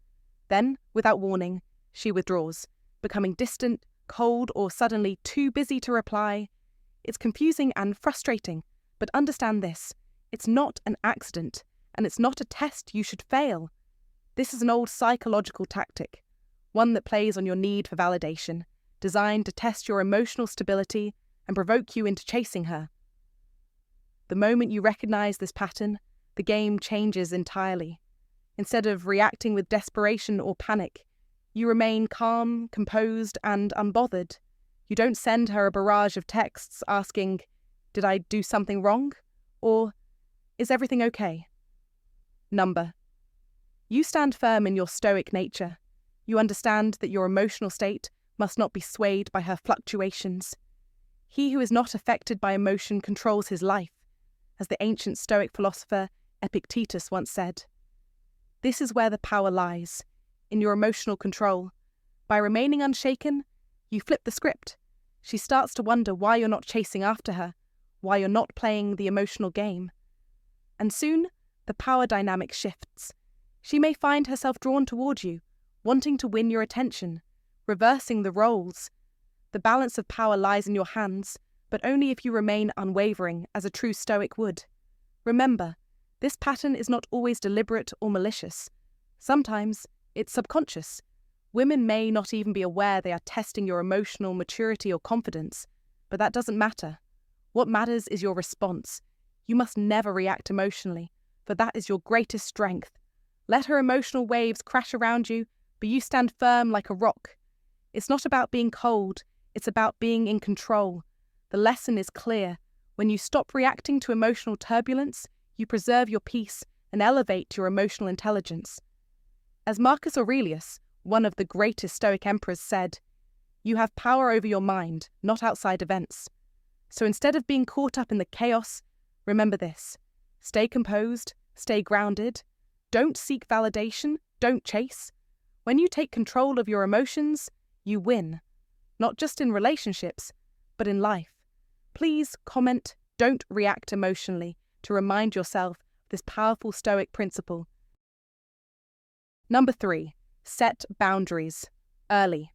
Then, without warning, she withdraws, becoming distant, cold, or suddenly too busy to reply. It's confusing and frustrating, but understand this. It's not an accident, and it's not a test you should fail. This is an old psychological tactic, one that plays on your need for validation, designed to test your emotional stability and provoke you into chasing her. The moment you recognize this pattern, the game changes entirely. Instead of reacting with desperation or panic, you remain calm, composed, and unbothered. You don't send her a barrage of texts asking, "Did I do something wrong?" or "Is everything okay?" Number. You stand firm in your stoic nature. You understand that your emotional state must not be swayed by her fluctuations. He who is not affected by emotion controls his life, as the ancient Stoic philosopher Epictetus once said. This is where the power lies, in your emotional control. By remaining unshaken, you flip the script. She starts to wonder why you're not chasing after her, why you're not playing the emotional game. And soon, the power dynamic shifts. She may find herself drawn toward you, wanting to win your attention, reversing the roles. The balance of power lies in your hands, but only if you remain unwavering, as a true Stoic would. Remember, this pattern is not always deliberate or malicious. Sometimes it's subconscious. Women may not even be aware they are testing your emotional maturity or confidence, but that doesn't matter. What matters is your response. You must never react emotionally, for that is your greatest strength. Let her emotional waves crash around you, but you stand firm like a rock. It's not about being cold, it's about being in control. The lesson is clear. When you stop reacting to emotional turbulence, you preserve your peace and elevate your emotional intelligence. As Marcus Aurelius, one of the greatest Stoic emperors, said, "You have power over your mind, not outside events." So instead of being caught up in the chaos, remember this: stay composed, stay grounded, don't seek validation, don't chase. When you take control of your emotions, you win, not just in relationships, but in life. Please comment, "Don't react emotionally," to remind yourself of this powerful Stoic principle. Number 3, set boundaries early.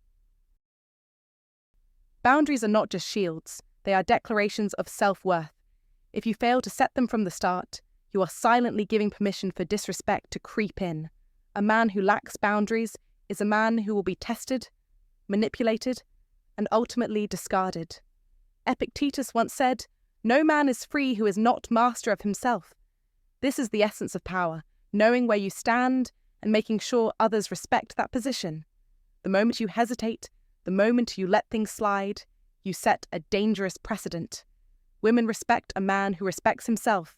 Boundaries are not just shields, they are declarations of self-worth. If you fail to set them from the start, you are silently giving permission for disrespect to creep in. A man who lacks boundaries is a man who will be tested, manipulated, and ultimately discarded. Epictetus once said, "No man is free who is not master of himself." This is the essence of power, knowing where you stand and making sure others respect that position. The moment you hesitate, the moment you let things slide, you set a dangerous precedent. Women respect a man who respects himself.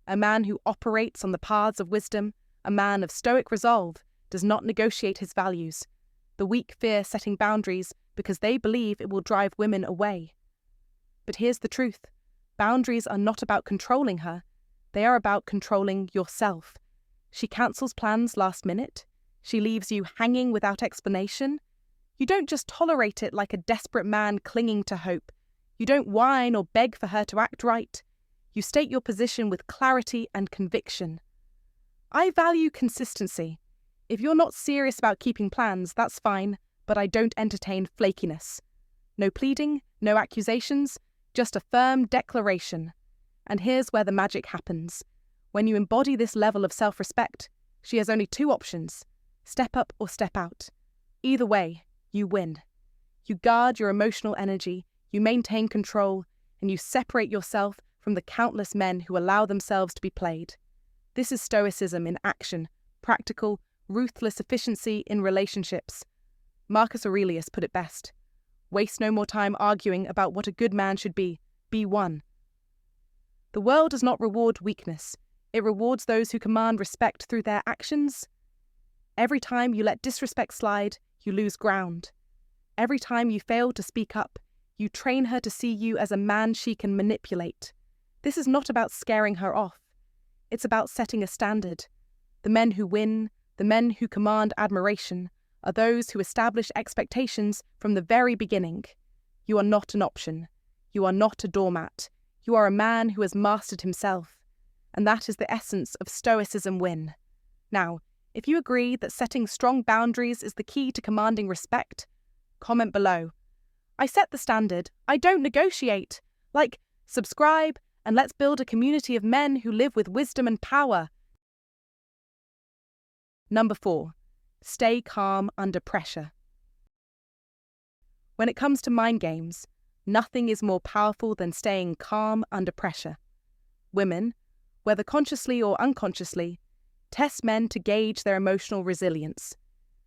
A man who operates on the paths of wisdom, a man of stoic resolve, does not negotiate his values. The weak fear setting boundaries because they believe it will drive women away. But here's the truth: boundaries are not about controlling her, they are about controlling yourself. She cancels plans last minute. She leaves you hanging without explanation. You don't just tolerate it like a desperate man clinging to hope. You don't whine or beg for her to act right. You state your position with clarity and conviction. I value consistency. If you're not serious about keeping plans, that's fine, but I don't entertain flakiness. No pleading, no accusations, just a firm declaration. And here's where the magic happens. When you embody this level of self-respect, she has only 2 options: step up or step out. Either way, you win. You guard your emotional energy, you maintain control, and you separate yourself from the countless men who allow themselves to be played. This is Stoicism in action, practical, ruthless efficiency in relationships. Marcus Aurelius put it best: waste no more time arguing about what a good man should be one. The world does not reward weakness, it rewards those who command respect through their actions. Every time you let disrespect slide, you lose ground. Every time you fail to speak up, you train her to see you as a man she can manipulate. This is not about scaring her off. It's about setting a standard. The men who win, the men who command admiration, are those who establish expectations from the very beginning. You are not an option. You are not a doormat. You are a man who has mastered himself. And that is the essence of stoicismwin. Now, if you agree that setting strong boundaries is the key to commanding respect, comment below. I set the standard. I don't negotiate. Like, subscribe, and let's build a community of men who live with wisdom and power. Number 4, stay calm under pressure. When it comes to mind games, nothing is more powerful than staying calm under pressure. Women, whether consciously or unconsciously, test men to gauge their emotional resilience.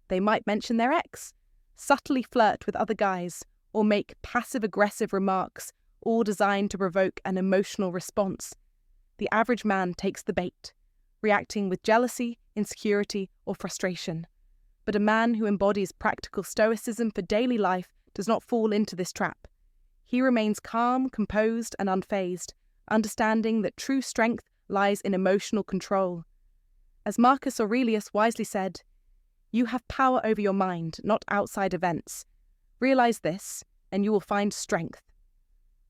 They might mention their ex, subtly flirt with other guys, or make passive-aggressive remarks, all designed to provoke an emotional response. The average man takes the bait, reacting with jealousy, insecurity, or frustration. But a man who embodies practical stoicism for daily life does not fall into this trap. He remains calm, composed, and unfazed, understanding that true strength lies in emotional control. As Marcus Aurelius wisely said, "You have power over your mind, not outside events. Realize this, and you will find strength."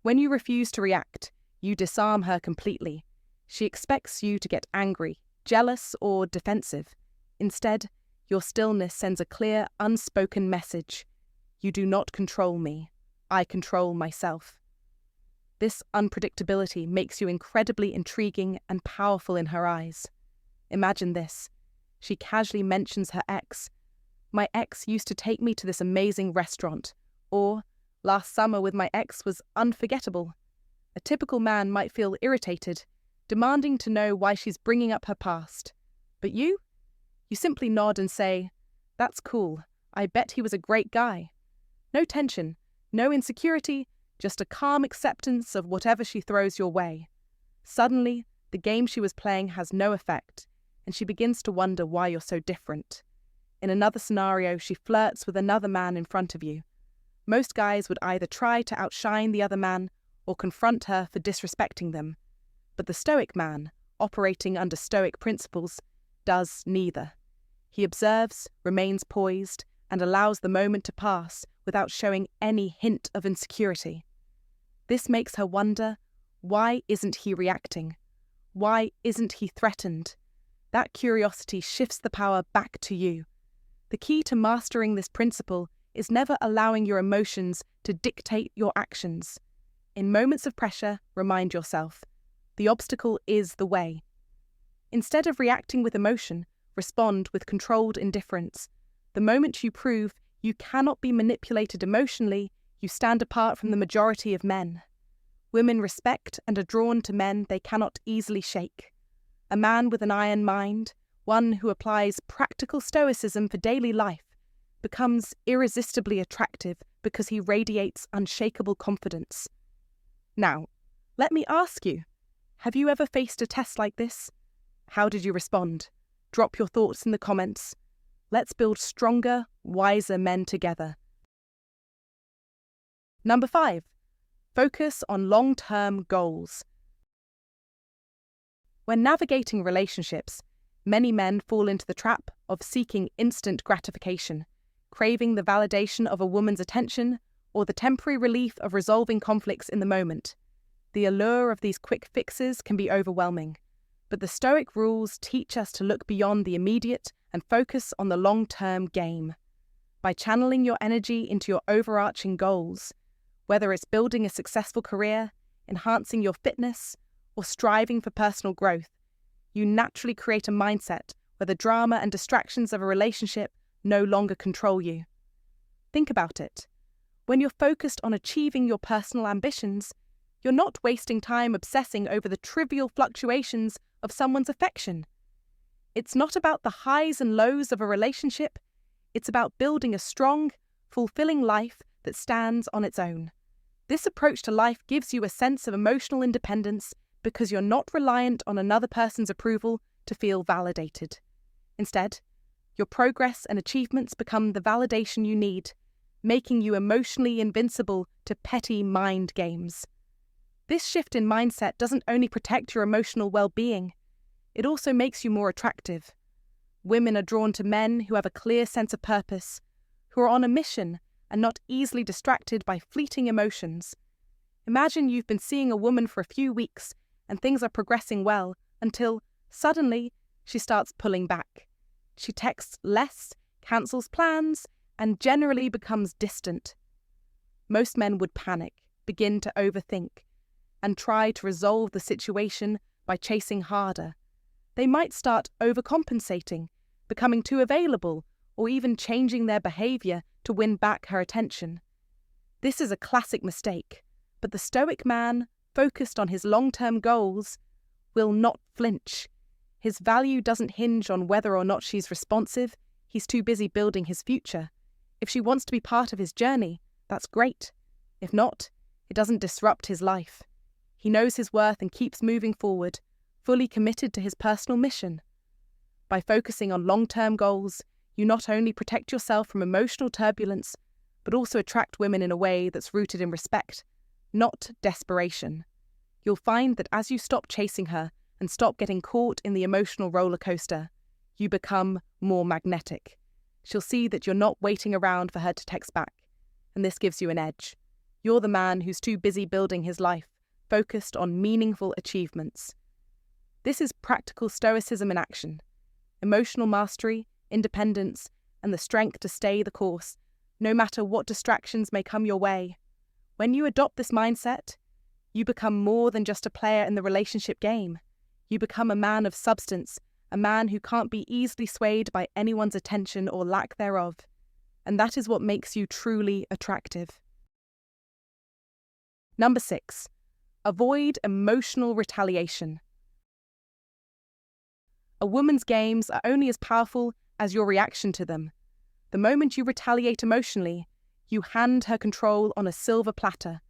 When you refuse to react, you disarm her completely. She expects you to get angry, jealous, or defensive. Instead, your stillness sends a clear, unspoken message. You do not control me. I control myself. This unpredictability makes you incredibly intriguing and powerful in her eyes. Imagine this. She casually mentions her ex. "My ex used to take me to this amazing restaurant," or "Last summer with my ex was unforgettable." A typical man might feel irritated, demanding to know why she's bringing up her past. But you? You simply nod and say, "That's cool. I bet he was a great guy." No tension, no insecurity, just a calm acceptance of whatever she throws your way. Suddenly, the game she was playing has no effect, and she begins to wonder why you're so different. In another scenario, she flirts with another man in front of you. Most guys would either try to outshine the other man or confront her for disrespecting them. But the Stoic man, operating under Stoic principles, does neither. He observes, remains poised, and allows the moment to pass without showing any hint of insecurity. This makes her wonder, why isn't he reacting? Why isn't he threatened? That curiosity shifts the power back to you. The key to mastering this principle is never allowing your emotions to dictate your actions. In moments of pressure, remind yourself, the obstacle is the way. Instead of reacting with emotion, respond with controlled indifference. The moment you prove you cannot be manipulated emotionally, you stand apart from the majority of men. Women respect and are drawn to men they cannot easily shake. A man with an iron mind, one who applies practical stoicism for daily life, becomes irresistibly attractive because he radiates unshakable confidence. Now, let me ask you, have you ever faced a test like this? How did you respond? Drop your thoughts in the comments. Let's build stronger, wiser men together. Number 5. Focus on long-term goals. When navigating relationships, many men fall into the trap of seeking instant gratification, craving the validation of a woman's attention or the temporary relief of resolving conflicts in the moment. The allure of these quick fixes can be overwhelming, but the Stoic rules teach us to look beyond the immediate and focus on the long-term game. By channeling your energy into your overarching goals, whether it's building a successful career, enhancing your fitness, or striving for personal growth, you naturally create a mindset where the drama and distractions of a relationship no longer control you. Think about it. When you're focused on achieving your personal ambitions, you're not wasting time obsessing over the trivial fluctuations of someone's affection. It's not about the highs and lows of a relationship. It's about building a strong, fulfilling life that stands on its own. This approach to life gives you a sense of emotional independence because you're not reliant on another person's approval to feel validated. Instead, your progress and achievements become the validation you need, making you emotionally invincible to petty mind games. This shift in mindset doesn't only protect your emotional well-being, it also makes you more attractive. Women are drawn to men who have a clear sense of purpose, who are on a mission and not easily distracted by fleeting emotions. Imagine you've been seeing a woman for a few weeks and things are progressing well until, suddenly, she starts pulling back. She texts less, cancels plans, and generally becomes distant. Most men would panic, begin to overthink, and try to resolve the situation by chasing harder. They might start overcompensating, becoming too available, or even changing their behavior to win back her attention. This is a classic mistake, but the Stoic man, focused on his long-term goals, will not flinch. His value doesn't hinge on whether or not she's responsive. He's too busy building his future. If she wants to be part of his journey, that's great. If not, it doesn't disrupt his life. He knows his worth and keeps moving forward, fully committed to his personal mission. By focusing on long-term goals, you not only protect yourself from emotional turbulence, but also attract women in a way that's rooted in respect, not desperation. You'll find that as you stop chasing her and stop getting caught in the emotional roller coaster, you become more magnetic. She'll see that you're not waiting around for her to text back, and this gives you an edge. You're the man who's too busy building his life, focused on meaningful achievements. This is practical stoicism in action. Emotional mastery, independence, and the strength to stay the course, no matter what distractions may come your way. When you adopt this mindset, you become more than just a player in the relationship game. You become a man of substance, a man who can't be easily swayed by anyone's attention or lack thereof. And that is what makes you truly attractive. Number 6. Avoid emotional retaliation. A woman's games are only as powerful as your reaction to them. The moment you retaliate emotionally, you hand her control on a silver platter.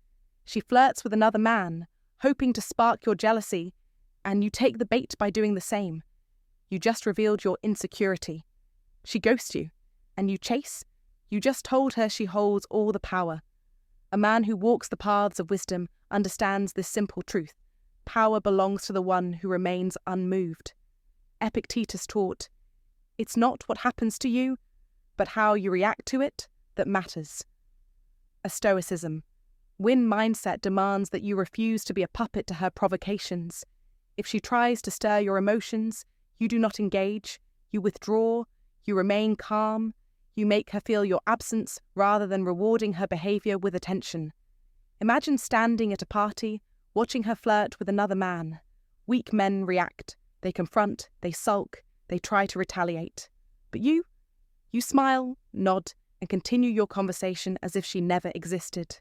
She flirts with another man, hoping to spark your jealousy, and you take the bait by doing the same. You just revealed your insecurity. She ghosts you, and you chase. You just told her she holds all the power. A man who walks the paths of wisdom understands this simple truth. Power belongs to the one who remains unmoved. Epictetus taught, "It's not what happens to you, but how you react to it that matters." A Stoicism. Win mindset demands that you refuse to be a puppet to her provocations. If she tries to stir your emotions, you do not engage, you withdraw, you remain calm, you make her feel your absence rather than rewarding her behaviour with attention. Imagine standing at a party, watching her flirt with another man. Weak men react, they confront, they sulk, they try to retaliate. But you smile, nod, and continue your conversation as if she never existed.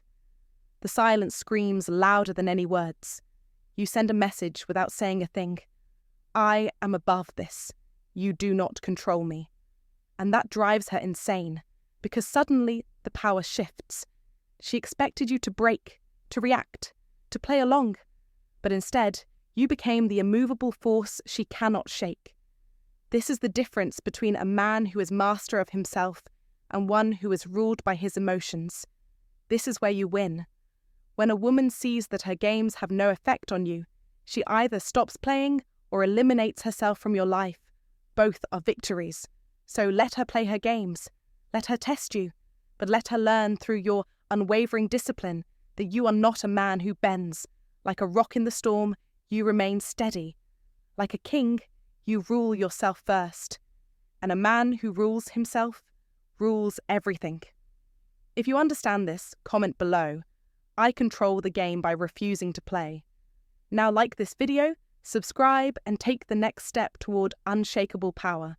The silence screams louder than any words. You send a message without saying a thing. I am above this. You do not control me. And that drives her insane, because suddenly the power shifts. She expected you to break, to react, to play along, but instead you became the immovable force she cannot shake. This is the difference between a man who is master of himself and one who is ruled by his emotions. This is where you win. When a woman sees that her games have no effect on you, she either stops playing or eliminates herself from your life. Both are victories. So let her play her games. Let her test you. But let her learn through your unwavering discipline that you are not a man who bends. Like a rock in the storm, you remain steady. Like a king, you rule yourself first. And a man who rules himself rules everything. If you understand this, comment below. I control the game by refusing to play. Now like this video, subscribe, and take the next step toward unshakable power.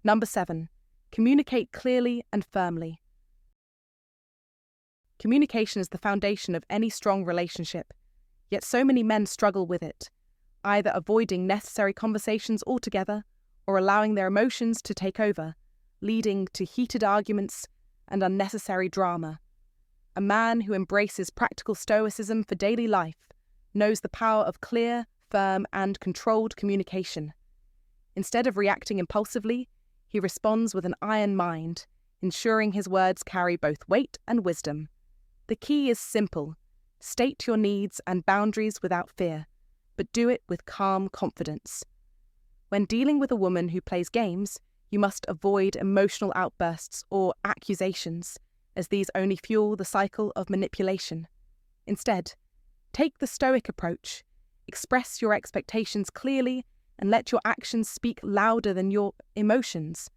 Number 7. Communicate clearly and firmly. Communication is the foundation of any strong relationship, yet so many men struggle with it, either avoiding necessary conversations altogether or allowing their emotions to take over, leading to heated arguments and unnecessary drama. A man who embraces practical stoicism for daily life knows the power of clear, firm, and controlled communication. Instead of reacting impulsively, he responds with an iron mind, ensuring his words carry both weight and wisdom. The key is simple. State your needs and boundaries without fear, but do it with calm confidence. When dealing with a woman who plays games, you must avoid emotional outbursts or accusations, as these only fuel the cycle of manipulation. Instead, take the Stoic approach. Express your expectations clearly and let your actions speak louder than your emotions.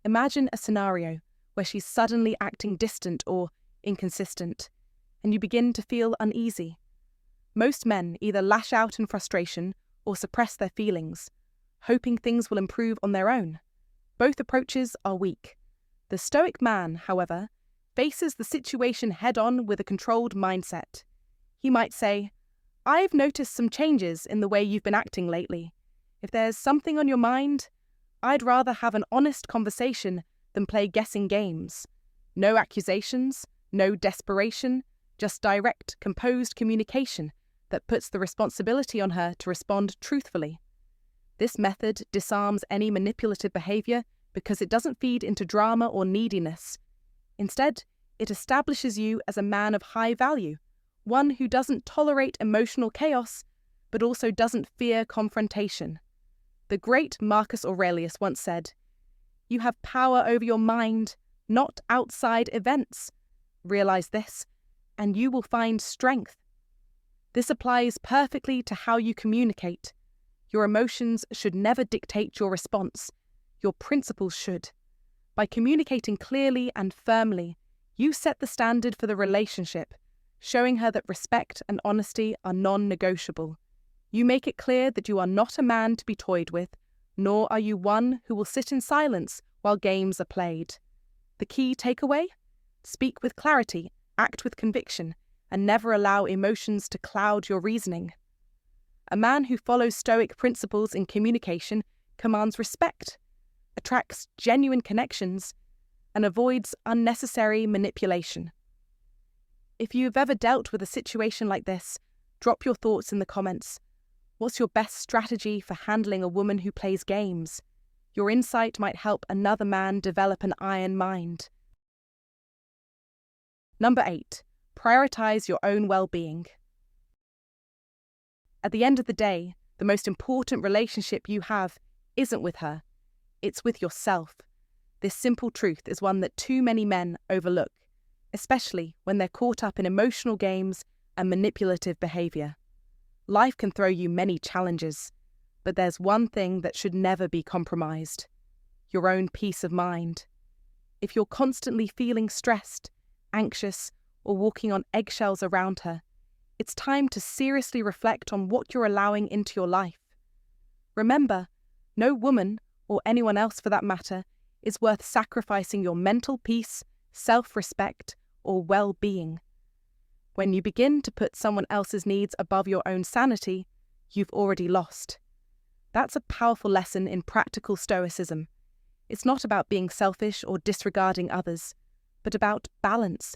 Imagine a scenario where she's suddenly acting distant or inconsistent, and you begin to feel uneasy. Most men either lash out in frustration or suppress their feelings, hoping things will improve on their own. Both approaches are weak. The Stoic man, however, faces the situation head-on with a controlled mindset. He might say, "I've noticed some changes in the way you've been acting lately. If there's something on your mind, I'd rather have an honest conversation than play guessing games. No accusations, no desperation, just direct, composed communication that puts the responsibility on her to respond truthfully." This method disarms any manipulative behaviour because it doesn't feed into drama or neediness. Instead, it establishes you as a man of high value, one who doesn't tolerate emotional chaos, but also doesn't fear confrontation. The great Marcus Aurelius once said, "You have power over your mind, not outside events. Realize this, and you will find strength." This applies perfectly to how you communicate. Your emotions should never dictate your response. Your principles should. By communicating clearly and firmly, you set the standard for the relationship, showing her that respect and honesty are non-negotiable. You make it clear that you are not a man to be toyed with, nor are you one who will sit in silence while games are played. The key takeaway? Speak with clarity, act with conviction, and never allow emotions to cloud your reasoning. A man who follows Stoic principles in communication commands respect, attracts genuine connections, and avoids unnecessary manipulation. If you've ever dealt with a situation like this, drop your thoughts in the comments. What's your best strategy for handling a woman who plays games? Your insight might help another man develop an iron mind. Number 8. Prioritize your own well-being. At the end of the day, the most important relationship you have isn't with her, it's with yourself. This simple truth is one that too many men overlook, especially when they're caught up in emotional games and manipulative behavior. Life can throw you many challenges, but there's one thing that should never be compromised: your own peace of mind. If you're constantly feeling stressed, anxious, or walking on eggshells around her, it's time to seriously reflect on what you're allowing into your life. Remember, no woman, or anyone else for that matter, is worth sacrificing your mental peace, self-respect, or well-being. When you begin to put someone else's needs above your own sanity, you've already lost. That's a powerful lesson in practical stoicism. It's not about being selfish or disregarding others, but about balance.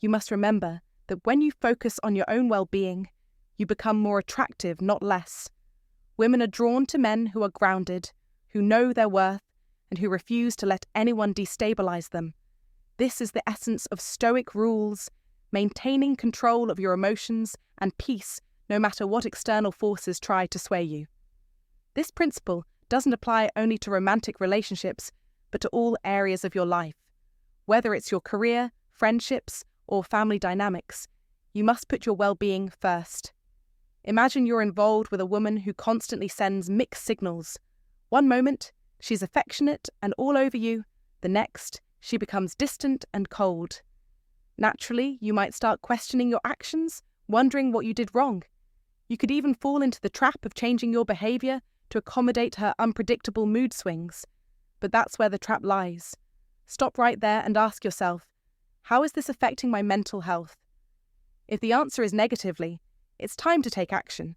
You must remember that when you focus on your own well-being, you become more attractive, not less. Women are drawn to men who are grounded, who know their worth, and who refuse to let anyone destabilize them. This is the essence of Stoic rules, maintaining control of your emotions and peace no matter what external forces try to sway you. This principle doesn't apply only to romantic relationships, but to all areas of your life. Whether it's your career, friendships, or family dynamics, you must put your well-being first. Imagine you're involved with a woman who constantly sends mixed signals. One moment, she's affectionate and all over you. The next, she becomes distant and cold. Naturally, you might start questioning your actions, wondering what you did wrong. You could even fall into the trap of changing your behavior to accommodate her unpredictable mood swings. But that's where the trap lies. Stop right there and ask yourself, how is this affecting my mental health? If the answer is negatively, it's time to take action.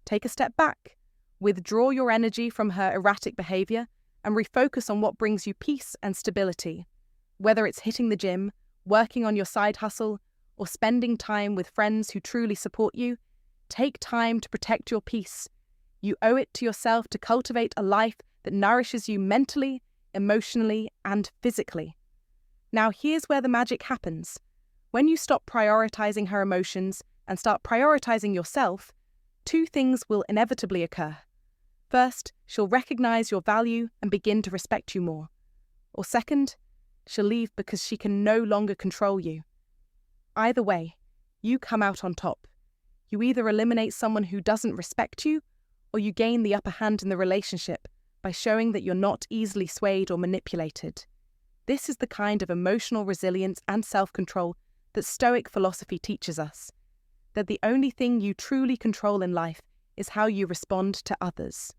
Take a step back, withdraw your energy from her erratic behavior, and refocus on what brings you peace and stability. Whether it's hitting the gym, working on your side hustle, or spending time with friends who truly support you, take time to protect your peace. You owe it to yourself to cultivate a life that nourishes you mentally, emotionally, and physically. Now here's where the magic happens. When you stop prioritizing her emotions and start prioritizing yourself, two things will inevitably occur. First, she'll recognize your value and begin to respect you more. Or second, she'll leave because she can no longer control you. Either way, you come out on top. You either eliminate someone who doesn't respect you, or you gain the upper hand in the relationship by showing that you're not easily swayed or manipulated. This is the kind of emotional resilience and self-control that Stoic philosophy teaches us, that the only thing you truly control in life is how you respond to others.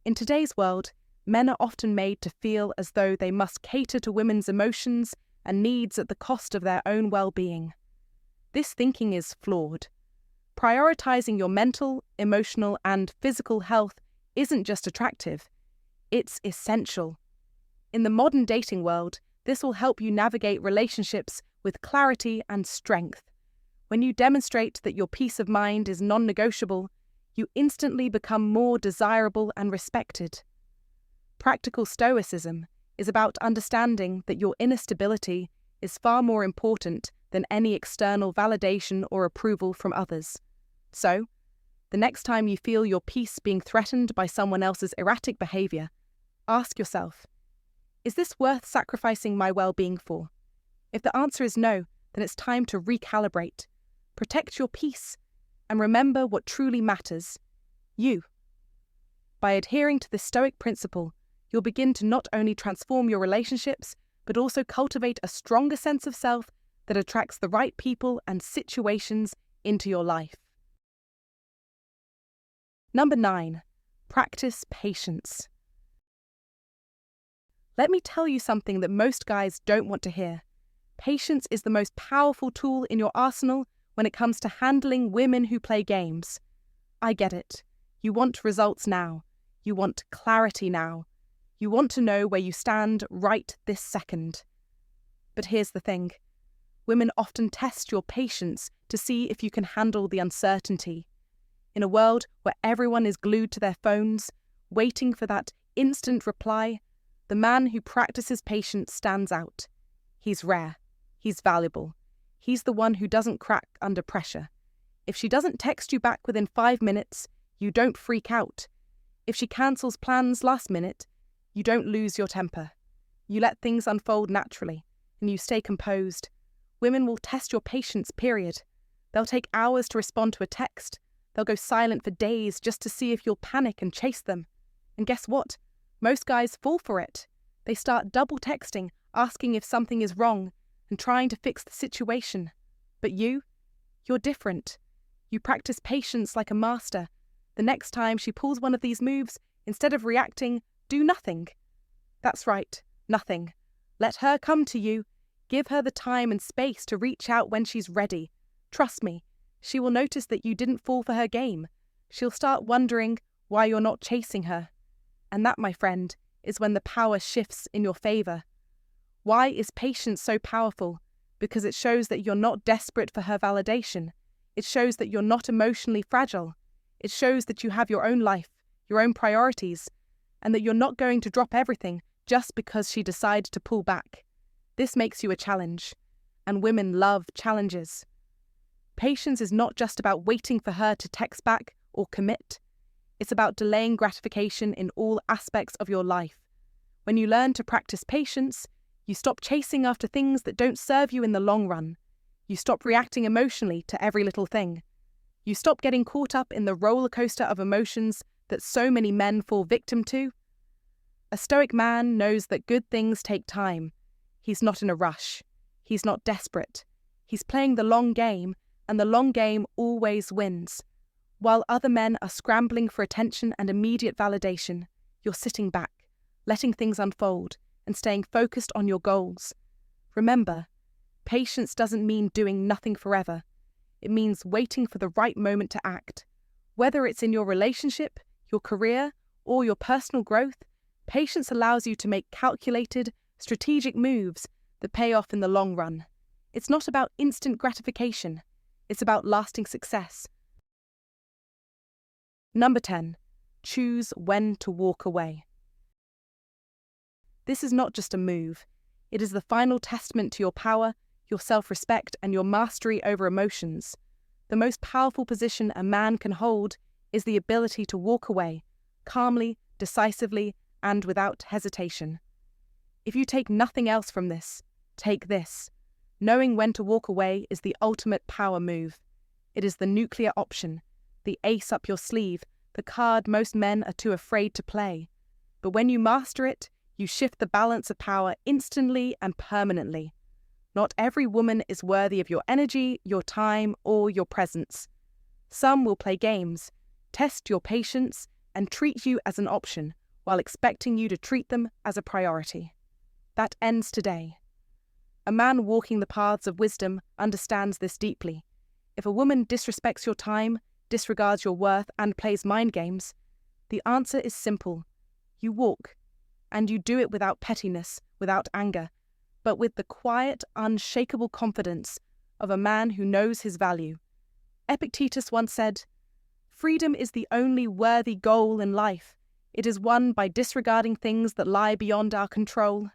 In today's world, men are often made to feel as though they must cater to women's emotions and needs at the cost of their own well-being. This thinking is flawed. Prioritizing your mental, emotional, and physical health isn't just attractive, it's essential. In the modern dating world, this will help you navigate relationships with clarity and strength. When you demonstrate that your peace of mind is non-negotiable, you instantly become more desirable and respected. Practical Stoicism is about understanding that your inner stability is far more important than any external validation or approval from others. So, the next time you feel your peace being threatened by someone else's erratic behavior, ask yourself, is this worth sacrificing my well-being for? If the answer is no, then it's time to recalibrate. Protect your peace, and remember what truly matters: you. By adhering to this Stoic principle, you'll begin to not only transform your relationships, but also cultivate a stronger sense of self that attracts the right people and situations into your life. Number 9. Practice patience. Let me tell you something that most guys don't want to hear. Patience is the most powerful tool in your arsenal when it comes to handling women who play games. I get it. You want results now. You want clarity now. You want to know where you stand right this second. But here's the thing. women often test your patience to see if you can handle the uncertainty. In a world where everyone is glued to their phones, waiting for that instant reply, the man who practices patience stands out. He's rare. He's valuable. He's the one who doesn't crack under pressure. If she doesn't text you back within 5 minutes, you don't freak out. If she cancels plans last minute, you don't lose your temper. You let things unfold naturally, and you stay composed. Women will test your patience, period. They'll take hours to respond to a text. They'll go silent for days just to see if you'll panic and chase them. And guess what? Most guys fall for it. They start double texting, asking if something is wrong, and trying to fix the situation. But you're different. You practice patience like a master. The next time she pulls one of these moves, instead of reacting, do nothing. That's right, nothing. Let her come to you. Give her the time and space to reach out when she's ready. Trust me, she will notice that you didn't fall for her game. She'll start wondering why you're not chasing her. And that, my friend, is when the power shifts in your favor. Why is patience so powerful? Because it shows that you're not desperate for her validation. It shows that you're not emotionally fragile. It shows that you have your own life, your own priorities, and that you're not going to drop everything just because she decides to pull back. This makes you a challenge, and women love challenges. Patience is not just about waiting for her to text back or commit. It's about delaying gratification in all aspects of your life. When you learn to practice patience, you stop chasing after things that don't serve you in the long run. You stop reacting emotionally to every little thing. You stop getting caught up in the roller coaster of emotions that so many men fall victim to. A Stoic man knows that good things take time. He's not in a rush. He's not desperate. He's playing the long game, and the long game always wins. While other men are scrambling for attention and immediate validation, you're sitting back, letting things unfold, and staying focused on your goals. Remember, patience doesn't mean doing nothing forever. It means waiting for the right moment to act. Whether it's in your relationship, your career, or your personal growth, patience allows you to make calculated, strategic moves that pay off in the long run. It's not about instant gratification. It's about lasting success. Number 10. Choose when to walk away. This is not just a move. It is the final testament to your power, your self-respect, and your mastery over emotions. The most powerful position a man can hold is the ability to walk away, calmly, decisively, and without hesitation. If you take nothing else from this, take this. Knowing when to walk away is the ultimate power move. It is the nuclear option, the ace up your sleeve, the card most men are too afraid to play. But when you master it, you shift the balance of power instantly and permanently. Not every woman is worthy of your energy, your time, or your presence. Some will play games, test your patience, and treat you as an option, while expecting you to treat them as a priority. That ends today. A man walking the paths of wisdom understands this deeply. If a woman disrespects your time, disregards your worth, and plays mind games, the answer is simple. You walk, and you do it without pettiness, without anger, but with the quiet, unshakable confidence of a man who knows his value. Epictetus once said, "Freedom is the only worthy goal in life. It is won by disregarding things that lie beyond our control."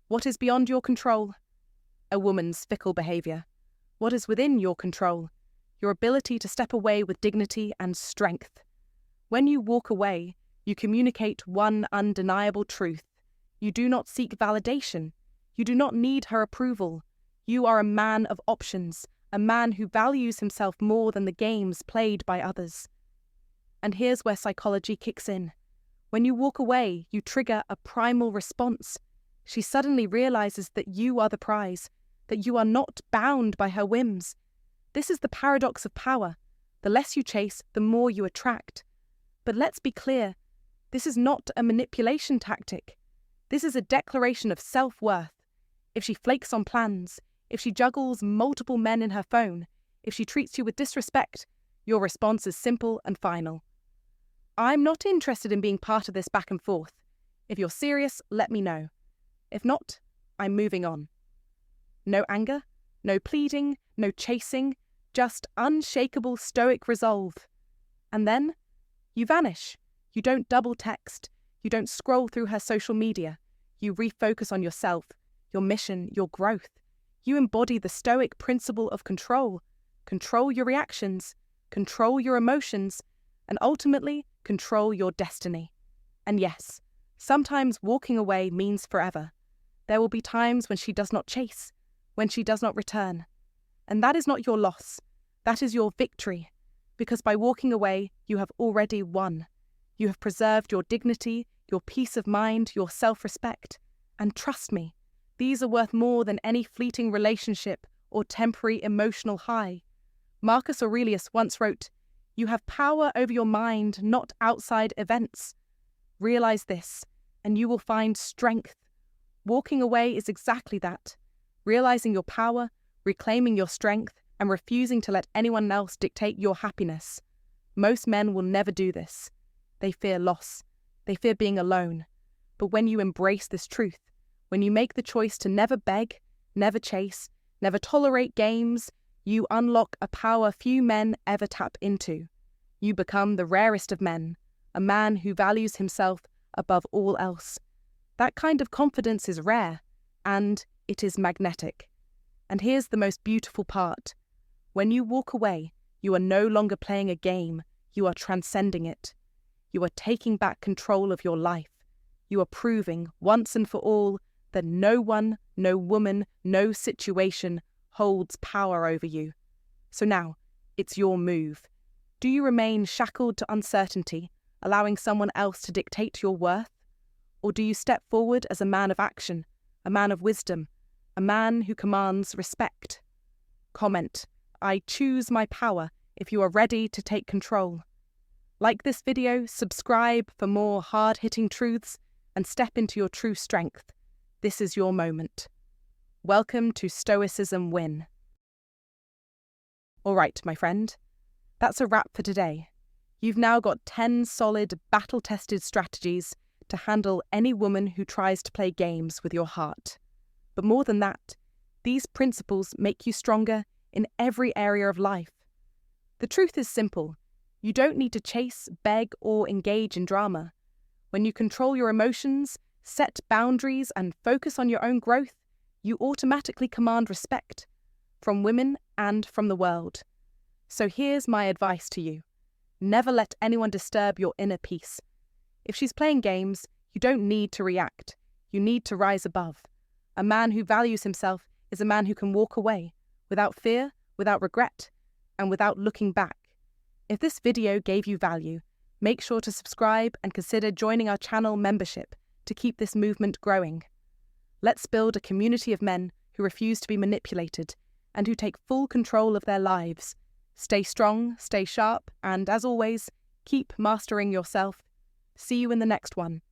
What is beyond your control? A woman's fickle behaviour. What is within your control? Your ability to step away with dignity and strength. When you walk away, you communicate one undeniable truth. You do not seek validation. You do not need her approval. You are a man of options, a man who values himself more than the games played by others. And here's where psychology kicks in. When you walk away, you trigger a primal response. She suddenly realizes that you are the prize, that you are not bound by her whims. This is the paradox of power. The less you chase, the more you attract. But let's be clear, this is not a manipulation tactic. This is a declaration of self-worth. If she flakes on plans, if she juggles multiple men in her phone, if she treats you with disrespect, your response is simple and final. I'm not interested in being part of this back and forth. If you're serious, let me know. If not, I'm moving on. No anger, No pleading, no chasing, just unshakable stoic resolve. And then you vanish. You don't double text. You don't scroll through her social media. You refocus on yourself, your mission, your growth. You embody the stoic principle of control. Control your reactions, control your emotions, and ultimately control your destiny. And yes, sometimes walking away means forever. There will be times when she does not chase, when she does not return. And that is not your loss. That is your victory. Because by walking away, you have already won. You have preserved your dignity, your peace of mind, your self-respect. And trust me, these are worth more than any fleeting relationship or temporary emotional high. Marcus Aurelius once wrote, "You have power over your mind, not outside events." Realize this, and you will find strength. Walking away is exactly that. Realizing your power, reclaiming your strength, and refusing to let anyone else dictate your happiness. Most men will never do this. They fear loss. They fear being alone. But when you embrace this truth, when you make the choice to never beg, never chase, never tolerate games, you unlock a power few men ever tap into. You become the rarest of men, a man who values himself above all else. That kind of confidence is rare, and it is magnetic. And here's the most beautiful part. When you walk away, you are no longer playing a game, you are transcending it. You are taking back control of your life. You are proving, once and for all, that no one, no woman, no situation holds power over you. So now, it's your move. Do you remain shackled to uncertainty, allowing someone else to dictate your worth? Or do you step forward as a man of action, a man of wisdom, a man who commands respect? Comment, "I choose my power," if you are ready to take control. Like this video, subscribe for more hard-hitting truths, and step into your true strength. This is your moment. Welcome to Stoicism Win. All right, my friend, that's a wrap for today. You've now got 10 solid, battle-tested strategies to handle any woman who tries to play games with your heart. But more than that, these principles make you stronger in every area of life. The truth is simple. You don't need to chase, beg, or engage in drama. When you control your emotions, set boundaries, and focus on your own growth, you automatically command respect from women and from the world. So here's my advice to you. Never let anyone disturb your inner peace. If she's playing games, you don't need to react. You need to rise above. A man who values himself is a man who can walk away without fear, without regret, and without looking back. If this video gave you value, make sure to subscribe and consider joining our channel membership to keep this movement growing. Let's build a community of men who refuse to be manipulated and who take full control of their lives. Stay strong, stay sharp, and as always, keep mastering yourself. See you in the next one.